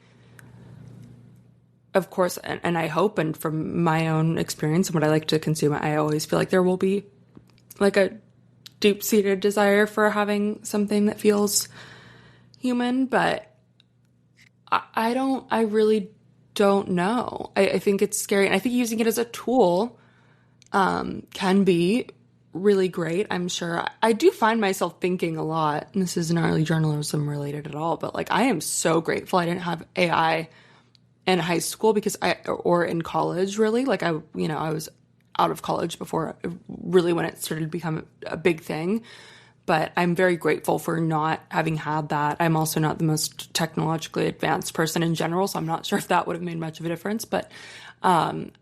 of course, and I hope, and from my own experience and what I like to consume, I always feel like there will be like a deep-seated desire for having something that feels human, but I really don't know. I think it's scary. And I think using it as a tool can be really great, I'm sure. I do find myself thinking a lot, and this isn't really journalism related at all, but like I am so grateful I didn't have AI in high school or in college, really. Like I was out of college before really when it started to become a big thing. But I'm very grateful for not having had that. I'm also not the most technologically advanced person in general, so I'm not sure if that would have made much of a difference. But I'm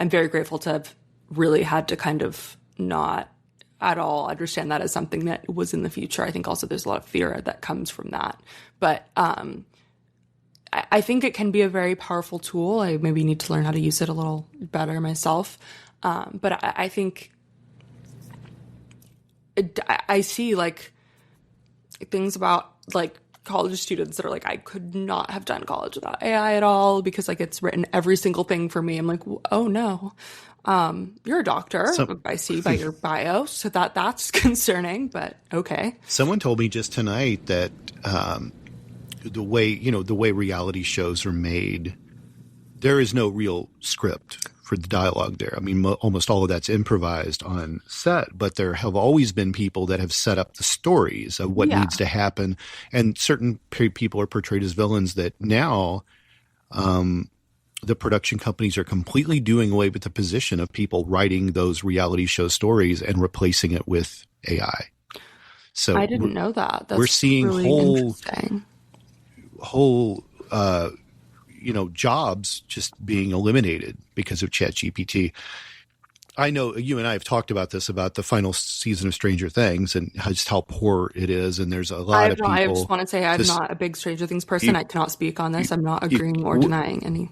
very grateful to have really had to kind of not at all understand that as something that was in the future. I think also there's a lot of fear that comes from that. But I think it can be a very powerful tool. I maybe need to learn how to use it a little better myself. But I think I see like things about like college students that are like, I could not have done college without AI at all, because like it's written every single thing for me. I'm like, oh no, you're a doctor. I see by your bio. So that's concerning, but okay. Someone told me just tonight that, the way reality shows are made, there is no real script for the dialogue there. I mean, almost all of that's improvised on set, but there have always been people that have set up the stories of what needs to happen. And certain people are portrayed as villains that now the production companies are completely doing away with the position of people writing those reality show stories and replacing it with AI. So I didn't know that. That's we're seeing really whole jobs just being eliminated because of ChatGPT. I know you and I have talked about this, about the final season of Stranger Things and just how poor it is. And there's a lot of people. I just want to say I'm not a big Stranger Things person. I cannot speak on this. I'm not agreeing or denying any.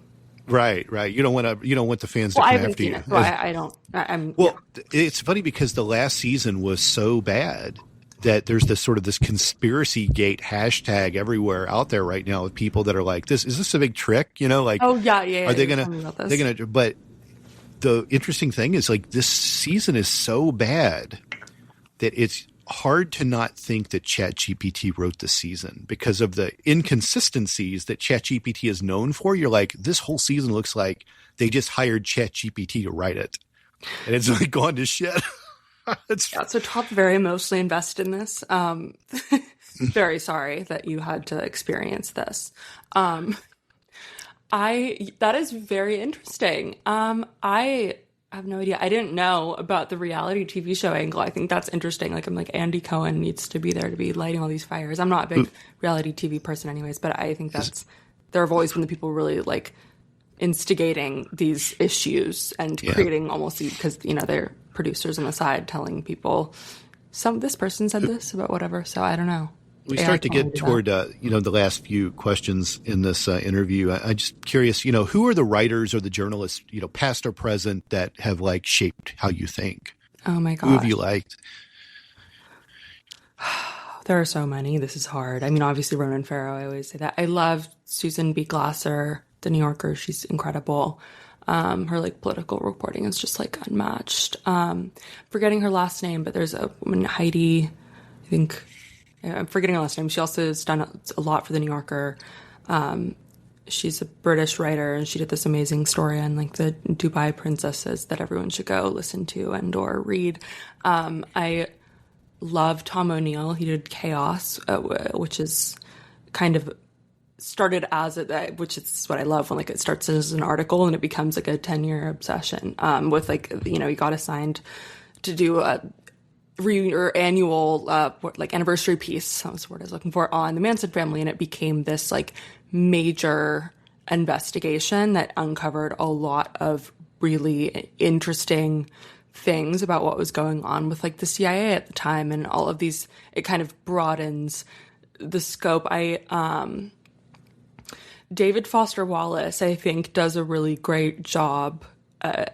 Right. You don't want the fans to come after you. It, so I don't. It's funny because the last season was so bad that there's this conspiracy gate hashtag everywhere out there right now with people that are like, is this a big trick? Oh yeah. Are they gonna? But the interesting thing is, like, this season is so bad that it's hard to not think that ChatGPT wrote the season because of the inconsistencies that ChatGPT is known for. You're like, this whole season looks like they just hired ChatGPT to write it, and it's like gone to shit. So Todd's very emotionally invested in this. Very sorry that you had to experience this. That is very interesting. I have no idea. I didn't know about the reality TV show angle. I think that's interesting. Like, I'm like, Andy Cohen needs to be there to be lighting all these fires. I'm not a big reality TV person anyways, but I think there have always been the people really like instigating these issues and creating almost, because, they're producers on the side telling people this person said this about whatever. So I don't know. We start to get toward, the last few questions in this interview. I'm just curious, who are the writers or the journalists, past or present, that have like shaped how you think? Oh my God. Who have you liked? There are so many. This is hard. I mean, obviously Ronan Farrow, I always say that. I love Susan B. Glasser, The New Yorker. She's incredible. Her like political reporting is just like unmatched. Forgetting her last name, but there's a woman, Heidi, I think, I'm forgetting her last name. She also has done a lot for The New Yorker. She's a British writer, and she did this amazing story on like the Dubai princesses that everyone should go listen to and or read. I love Tom O'Neill. He did Chaos, which is kind of started as which is what I love when like it starts as an article and it becomes like a 10-year obsession. With like, he got assigned to do a annual like anniversary piece, that was the word I was looking for, on the Manson family, and it became this like major investigation that uncovered a lot of really interesting things about what was going on with like the CIA at the time and all of these. It kind of broadens the scope. David Foster Wallace, I think, does a really great job,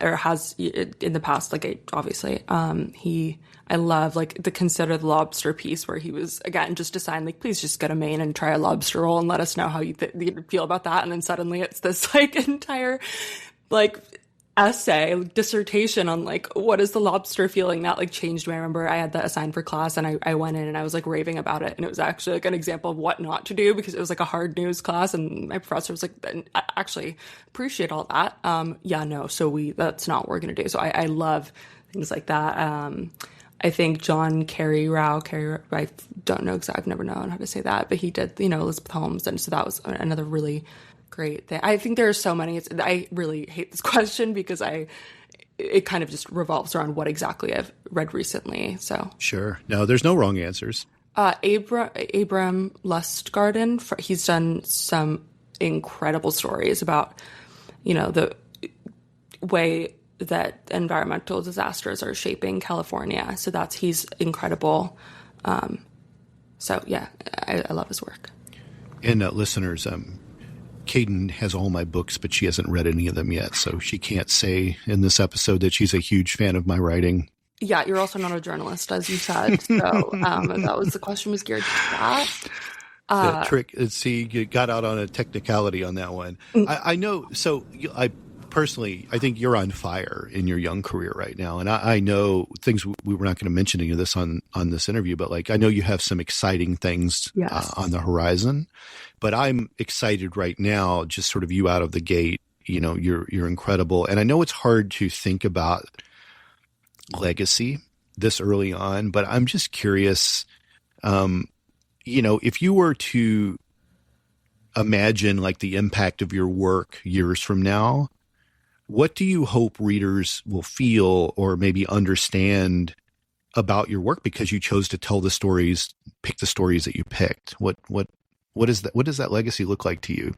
or has in the past. Like, obviously, I love like the Consider the Lobster piece where he was, again, just assigned like, please just go to Maine and try a lobster roll and let us know how you feel about that. And then suddenly it's this like entire like essay, dissertation on like, what is the lobster feeling? That like changed me. I remember I had that assigned for class and I went in and I was like raving about it. And it was actually like an example of what not to do, because it was like a hard news class. And my professor was like, I actually appreciate all that. That's not what we're going to do. So I love things like that. I think John Carey Rao, I don't know exactly, I've never known how to say that, but he did, Elizabeth Holmes. And so that was another really great thing. I think there are so many. I really hate this question because it kind of just revolves around what exactly I've read recently. So sure. No, there's no wrong answers. Abram Lustgarten, he's done some incredible stories about, the way that environmental disasters are shaping California. So he's incredible. So yeah, I love his work. And listeners, Caidin has all my books, but she hasn't read any of them yet. So she can't say in this episode that she's a huge fan of my writing. Yeah, you're also not a journalist, as you said. So that was the question was geared to that. The trick, see, you got out on a technicality on that one. I know. So I think you're on fire in your young career right now. And I know things, we were not going to mention any of this on this interview, but like, I know you have some exciting things on the horizon, but I'm excited right now, just sort of you out of the gate, you're incredible. And I know it's hard to think about legacy this early on, but I'm just curious, if you were to imagine like the impact of your work years from now, what do you hope readers will feel or maybe understand about your work because you chose to tell the stories, pick the stories that you picked? What is that? What does that legacy look like to you?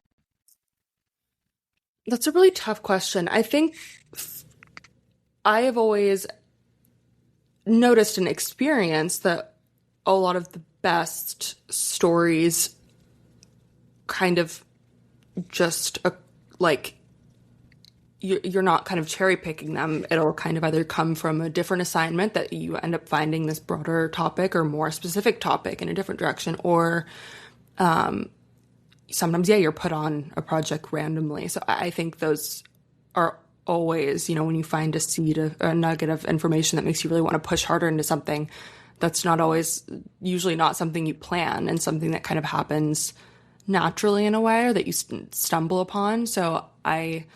That's a really tough question. I think I have always noticed and experienced that a lot of the best stories kind of just like you're not kind of cherry picking them. It'll kind of either come from a different assignment that you end up finding this broader topic or more specific topic in a different direction, or sometimes, you're put on a project randomly. So I think those are always, when you find a seed, a nugget of information that makes you really want to push harder into something, that's not always, usually not something you plan, and something that kind of happens naturally in a way, or that you stumble upon. So I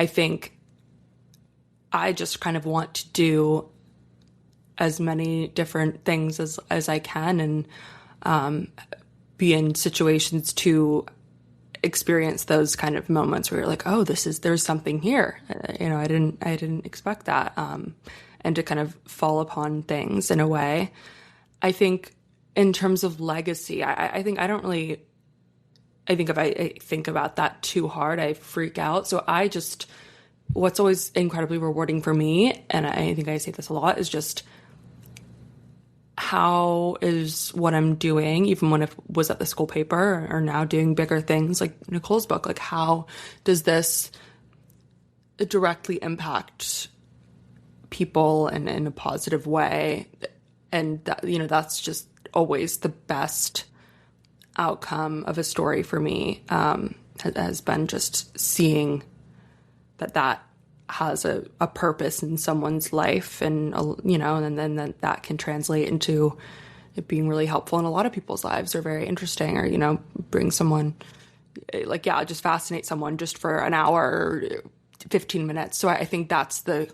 think I just kind of want to do as many different things as I can, and be in situations to experience those kind of moments where you're like, oh, there's something here. I didn't expect that. And to kind of fall upon things in a way. I think in terms of legacy, I think if I think about that too hard, I freak out. So what's always incredibly rewarding for me, and I think I say this a lot, is just how is what I'm doing, even when I was at the school paper or now doing bigger things like Nicole's book, like how does this directly impact people and in a positive way? And that, that's just always the best outcome of a story for me, has been just seeing that has a purpose in someone's life, and and then that can translate into it being really helpful in a lot of people's lives, or very interesting, or bring someone just fascinate someone just for an hour or 15 minutes. So I think that's the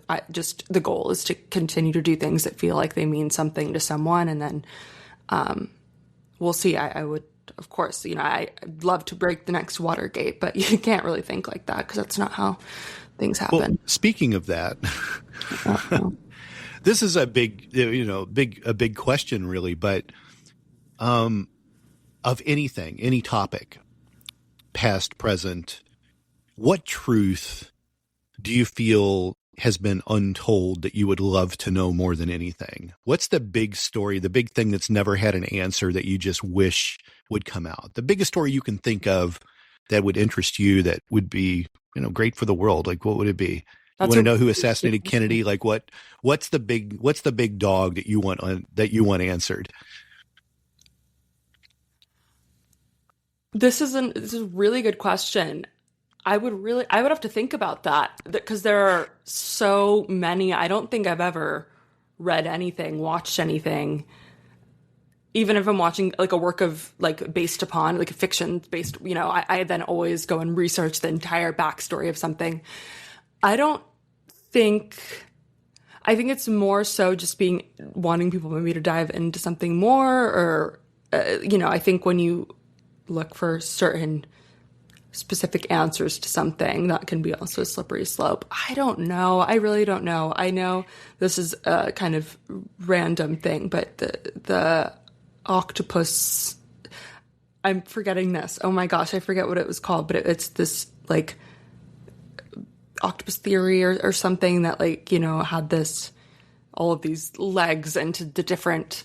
goal, is to continue to do things that feel like they mean something to someone, and then we'll see. I would, of course, I'd love to break the next Watergate, but you can't really think like that because that's not how things happen. Well, speaking of that, this is a big question, really. But of anything, any topic, past, present, what truth do you feel has been untold that you would love to know more than anything? What's the big story, the big thing that's never had an answer that you just wish would come out? The biggest story you can think of that would interest you, that would be, great for the world. Like, what would it be? You want to know who assassinated Kennedy? Like, what's the big dog that you want answered? This is a really good question. I would have to think about that, because there are so many. I don't think I've ever read anything, watched anything, even if I'm watching like a work of based upon like a fiction based, I then always go and research the entire backstory of something. I think it's more so just wanting people maybe to dive into something more, or, I think when you look for certain specific answers to something, that can be also a slippery slope. I don't know. I really don't know. I know this is a kind of random thing, but the octopus, I'm forgetting this. Oh my gosh, I forget what it was called, but it's this octopus theory or something that had all of these legs into the different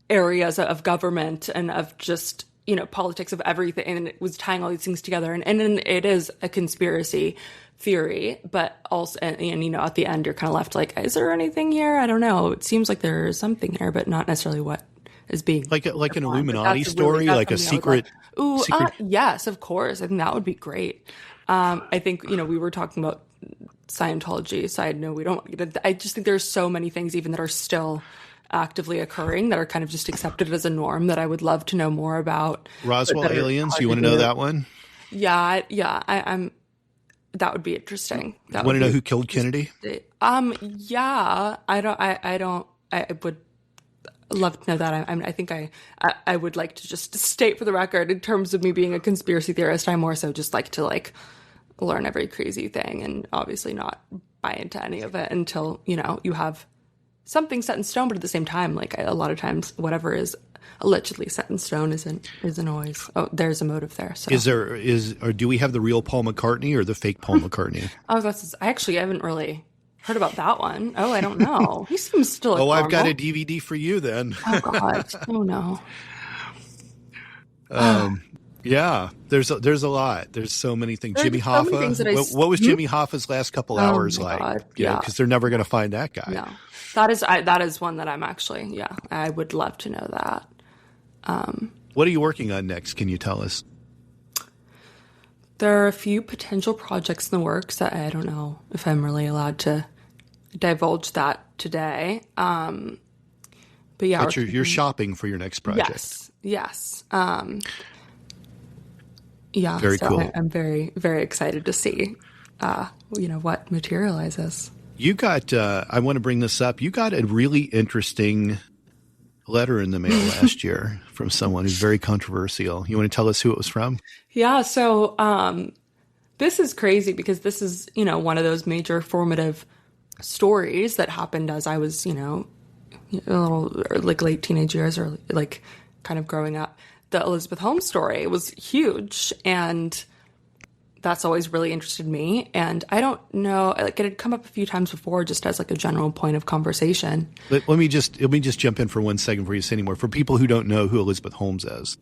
areas of government and of just, politics of everything. And it was tying all these things together. And it is a conspiracy theory, but also, and at the end, you're kind of left like, is there anything here? I don't know. It seems like there's something here, but not necessarily what is being like an Illuminati story, like a secret. Yes, of course. I think that would be great. I think, we were talking about Scientology, so I know we don't, I just think there's so many things even that are still actively occurring that are kind of just accepted as a norm that I would love to know more about. Roswell aliens, you want to know that one? Yeah. That would be interesting. You want to know who killed Kennedy? Yeah, I would love to know that. I think I would like to just state for the record, in terms of me being a conspiracy theorist, I more so just like to learn every crazy thing and obviously not buy into any of it until, you have something set in stone. But at the same time, a lot of times, whatever is allegedly set in stone isn't always. Oh, there's a motive there. So or do we have the real Paul McCartney or the fake Paul McCartney? I actually haven't really heard about that one. Oh, I don't know. He seems still. Oh, I've got a DVD for you then. Oh God. Oh no. Yeah, there's a lot. There's so many things. Jimmy Hoffa. So many things what was Jimmy Hoffa's last couple hours like? God. Yeah, because they're never going to find that guy. No, that is one that I'm actually. Yeah, I would love to know that. What are you working on next? Can you tell us? There are a few potential projects in the works that I don't know if I'm really allowed to divulge that today. But yeah, but you're shopping for your next project. Yes. Yeah, very cool. I'm very, very excited to see, what materializes. You got. I want to bring this up. You got a really interesting letter in the mail last year from someone who's very controversial. You want to tell us who it was from? Yeah. So this is crazy because this is, one of those major formative stories that happened as I was, a little late teenage years or kind of growing up. The Elizabeth Holmes story was huge, and that's always really interested me. And I don't know, it had come up a few times before, just as a general point of conversation. Let me just jump in for 1 second before you say any more. For people who don't know who Elizabeth Holmes is,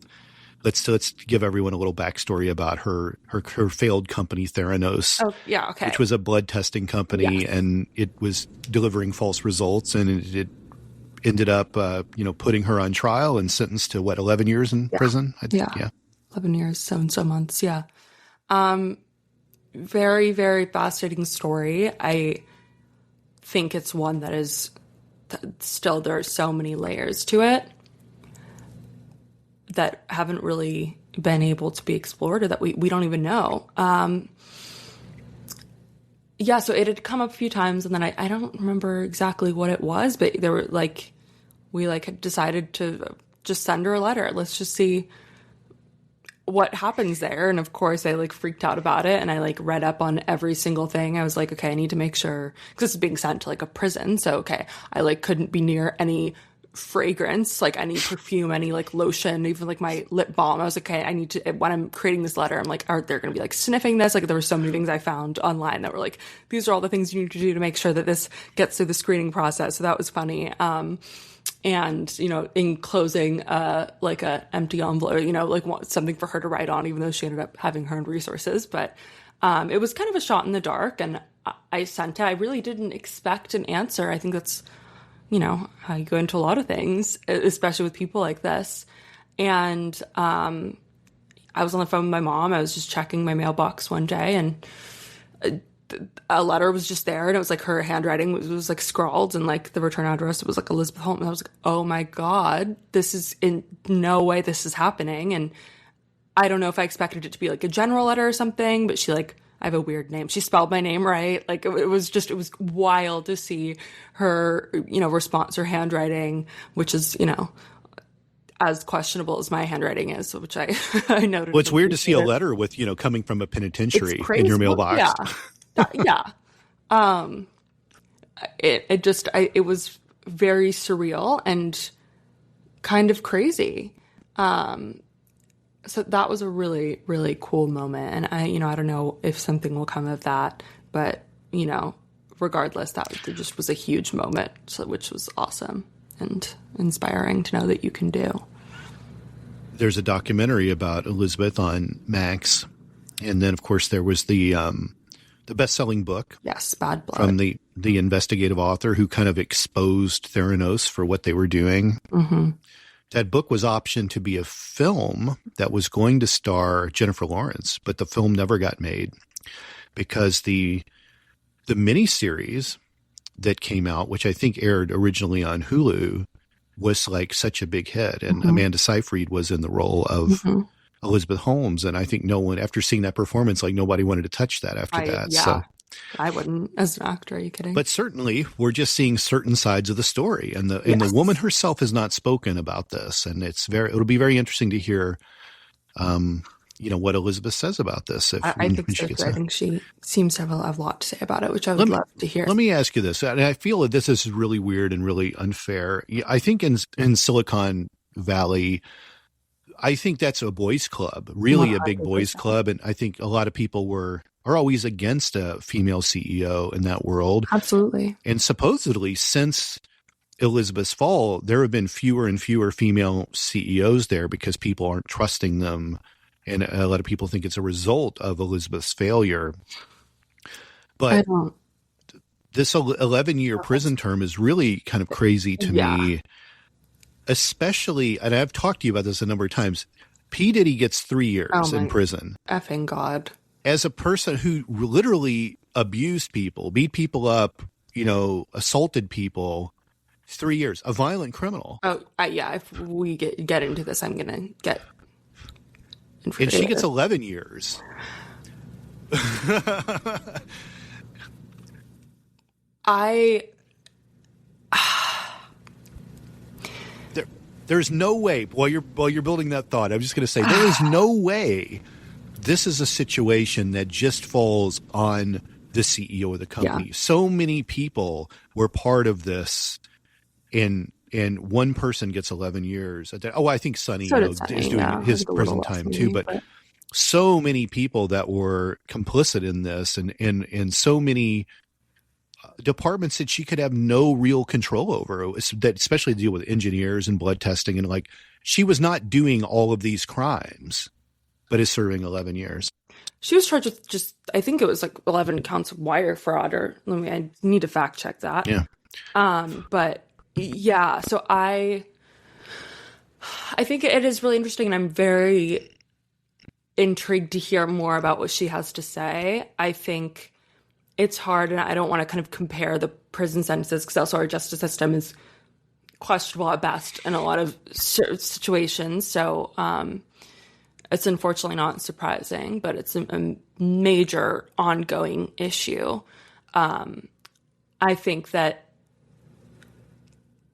let's give everyone a little backstory about her failed company Theranos. Oh, yeah, okay. Which was a blood testing company, yes. And it was delivering false results, and it ended up, putting her on trial and sentenced to 11 years in prison? I think, yeah. 11 years, so months. Yeah. Very, very fascinating story. I think it's one that is still, there are so many layers to it that haven't really been able to be explored or that we don't even know. Yeah, so it had come up a few times, and then I don't remember exactly what it was, but there were we had decided to just send her a letter. Let's just see what happens there. And of course I freaked out about it, and I read up on every single thing. I was like, okay, I need to make sure, because this is being sent to a prison. So, okay, I couldn't be near any fragrance, any perfume, any lotion, even my lip balm. I was like, okay, I need to, when I'm creating this letter, I'm like, are there going to be sniffing this? There were so many things I found online that were these are all the things you need to do to make sure that this gets through the screening process. So that was funny. And, in closing, a empty envelope, something for her to write on, even though she ended up having her own resources. But, it was kind of a shot in the dark, and I sent it. I really didn't expect an answer. I think that's, how you go into a lot of things, especially with people like this. And, I was on the phone with my mom. I was just checking my mailbox one day, and a letter was just there, and it was her handwriting was scrawled, and the return address, it was Elizabeth Holmes. And I was like, oh my God, this is in no way this is happening. And I don't know if I expected it to be a general letter or something, but she I have a weird name. She spelled my name right. It was wild to see her, response, her handwriting, which is, as questionable as my handwriting is, which I noted. Well, it's weird to see a letter with, coming from a penitentiary in your mailbox. Yeah. It was very surreal and kind of crazy. So that was a really, really cool moment. And I don't know if something will come of that, but, regardless, that just was a huge moment, which was awesome and inspiring to know that you can do. There's a documentary about Elizabeth on Max. And then, of course, there was the best-selling book. Yes, Bad Blood. From the investigative author who kind of exposed Theranos for what they were doing. Mm-hmm. That book was optioned to be a film that was going to star Jennifer Lawrence, but the film never got made because the miniseries that came out, which I think aired originally on Hulu, was such a big hit. And Amanda Seyfried was in the role of Elizabeth Holmes. And I think no one, after seeing that performance, like nobody wanted to touch that after that. Yeah, so I wouldn't as an actor. Are you kidding? But certainly we're just seeing certain sides of the story, and the Yes. woman herself has not spoken about this. And it'll be very interesting to hear, what Elizabeth says about this. I think so too. I think she seems to have a lot to say about it, which I would love to hear. Let me ask you this, and I feel that this is really weird and really unfair. I think in Silicon Valley, I think that's a boys' club, really 100%. A big boys' club, and I think a lot of people are always against a female CEO in that world. Absolutely. And supposedly, since Elizabeth's fall, there have been fewer and fewer female CEOs there because people aren't trusting them. And a lot of people think it's a result of Elizabeth's failure. But this 11-year prison term is really kind of crazy to me, especially, and I've talked to you about this a number of times, P. Diddy gets 3 years in prison. Effing God. As a person who literally abused people, beat people up, assaulted people, 3 years, a violent criminal. Oh, yeah. If we get into this, I'm going to get. And she gets 11 years. There's no way. While you're building that thought, I'm just going to say there is no way this is a situation that just falls on the CEO of the company. Yeah. So many people were part of this, and one person gets 11 years. I think Sonny is doing his prison time too, but so many people that were complicit in this, and so many departments that she could have no real control over, that especially to deal with engineers and blood testing, and like she was not doing all of these crimes, but is serving 11 years. She was charged with I think it was like 11 counts of wire fraud, I need to fact check that. Yeah. But yeah, so I think it is really interesting, and I'm very intrigued to hear more about what she has to say. I think it's hard, and I don't want to kind of compare the prison sentences, because also our justice system is questionable at best in a lot of situations. So it's unfortunately not surprising, but it's a major ongoing issue. I think that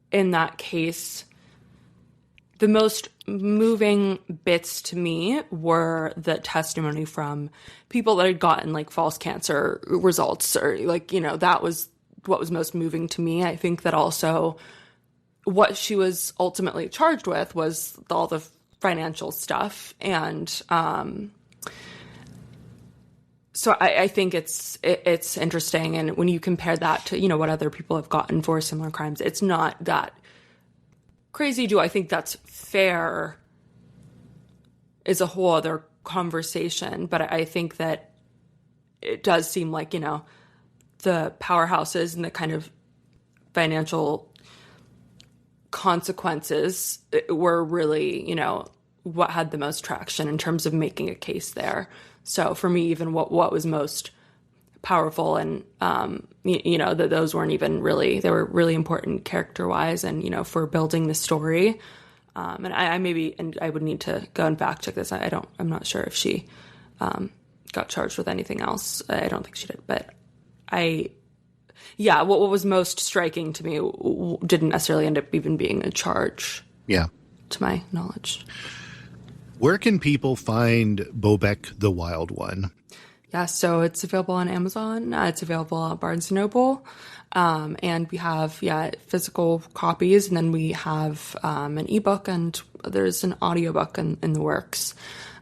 in that case, the most moving bits to me were the testimony from people that had gotten like false cancer results, or that was what was most moving to me. I think that also what she was ultimately charged with was all the financial stuff. And so I think it's interesting. And when you compare that to, what other people have gotten for similar crimes, it's not that crazy. Do I think that's fair is a whole other conversation. But I think that it does seem like, the powerhouses and the kind of financial consequences were really, what had the most traction in terms of making a case there. So for me, even what was most powerful, and that those weren't even really, they were really important character-wise and for building the story. And I would need to go and fact check this. I'm not sure if she got charged with anything else. I don't think she did, but what was most striking to me didn't necessarily end up even being a charge. Yeah. To my knowledge. Where can people find Bobek the Wild One? Yeah, so it's available on Amazon. It's available at Barnes & Noble. And we have, physical copies. And then we have an ebook, and there's an audiobook in the works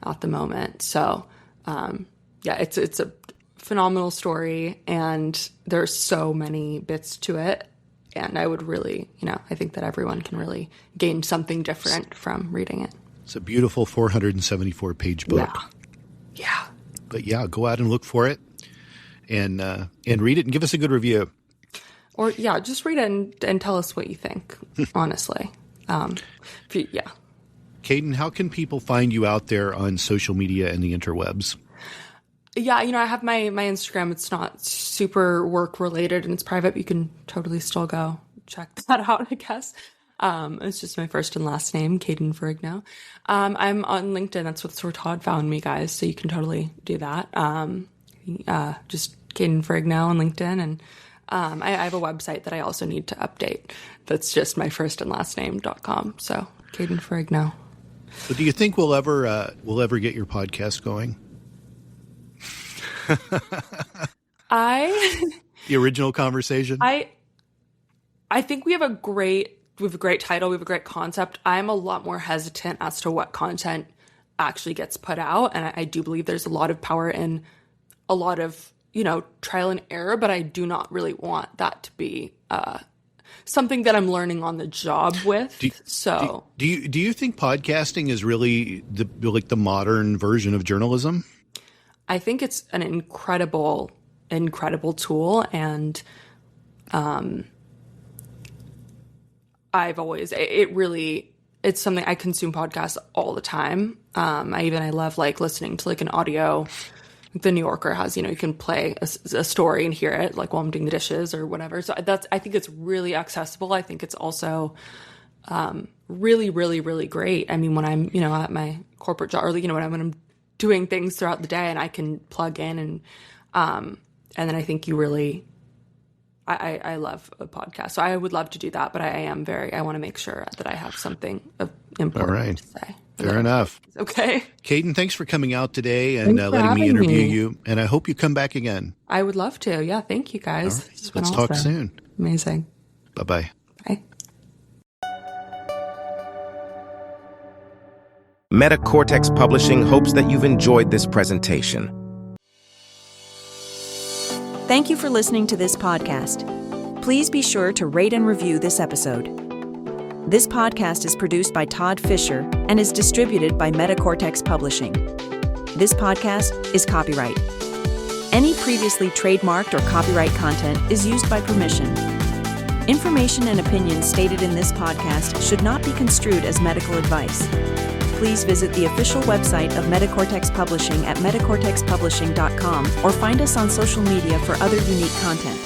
at the moment. So, it's a phenomenal story, and there's so many bits to it. And I would really, I think that everyone can really gain something different from reading it. It's a beautiful 474-page book. Yeah. But go out and look for it, and read it and give us a good review. Or just read it and tell us what you think. Honestly, Caidin, how can people find you out there on social media and the interwebs? Yeah, I have my Instagram. It's not super work related and it's private, but you can totally still go check that out, I guess. It's just my first and last name, Caidin Ferrigno. I'm on LinkedIn. That's where Todd found me, guys. So you can totally do that. Just Caidin Ferrigno on LinkedIn. And I have a website that I also need to update. That's just my first and last name.com. So Caidin Ferrigno. So do you think we'll ever get your podcast going? The original conversation? I think we have a great title. We have a great concept. I'm a lot more hesitant as to what content actually gets put out. And I do believe there's a lot of power in a lot of, trial and error, but I do not really want that to be something that I'm learning on the job with. Do you think podcasting is really the modern version of journalism? I think it's an incredible tool, and it's something I consume podcasts all the time. I love listening to an audio. The New Yorker has, you can play a story and hear it while I'm doing the dishes or whatever. So I think it's really accessible. I think it's also really, really, really great. I mean, when I'm, at my corporate job, or when I'm doing things throughout the day and I can plug in and then I think you really, I love a podcast. So I would love to do that, but I want to make sure that I have something of important to say. Fair enough. Okay. Caidin, thanks for coming out today and letting me interview you. And I hope you come back again. I would love to. Yeah. Thank you, guys. Right. Let's talk soon. Amazing. Bye-bye. Bye. Metacortex Publishing hopes that you've enjoyed this presentation. Thank you for listening to this podcast. Please be sure to rate and review this episode. This podcast is produced by Todd Fischer and is distributed by Metacortex Publishing. This podcast is copyright. Any previously trademarked or copyright content is used by permission. Information and opinions stated in this podcast should not be construed as medical advice. Please visit the official website of Metacortex Publishing at metacortexpublishing.com or find us on social media for other unique content.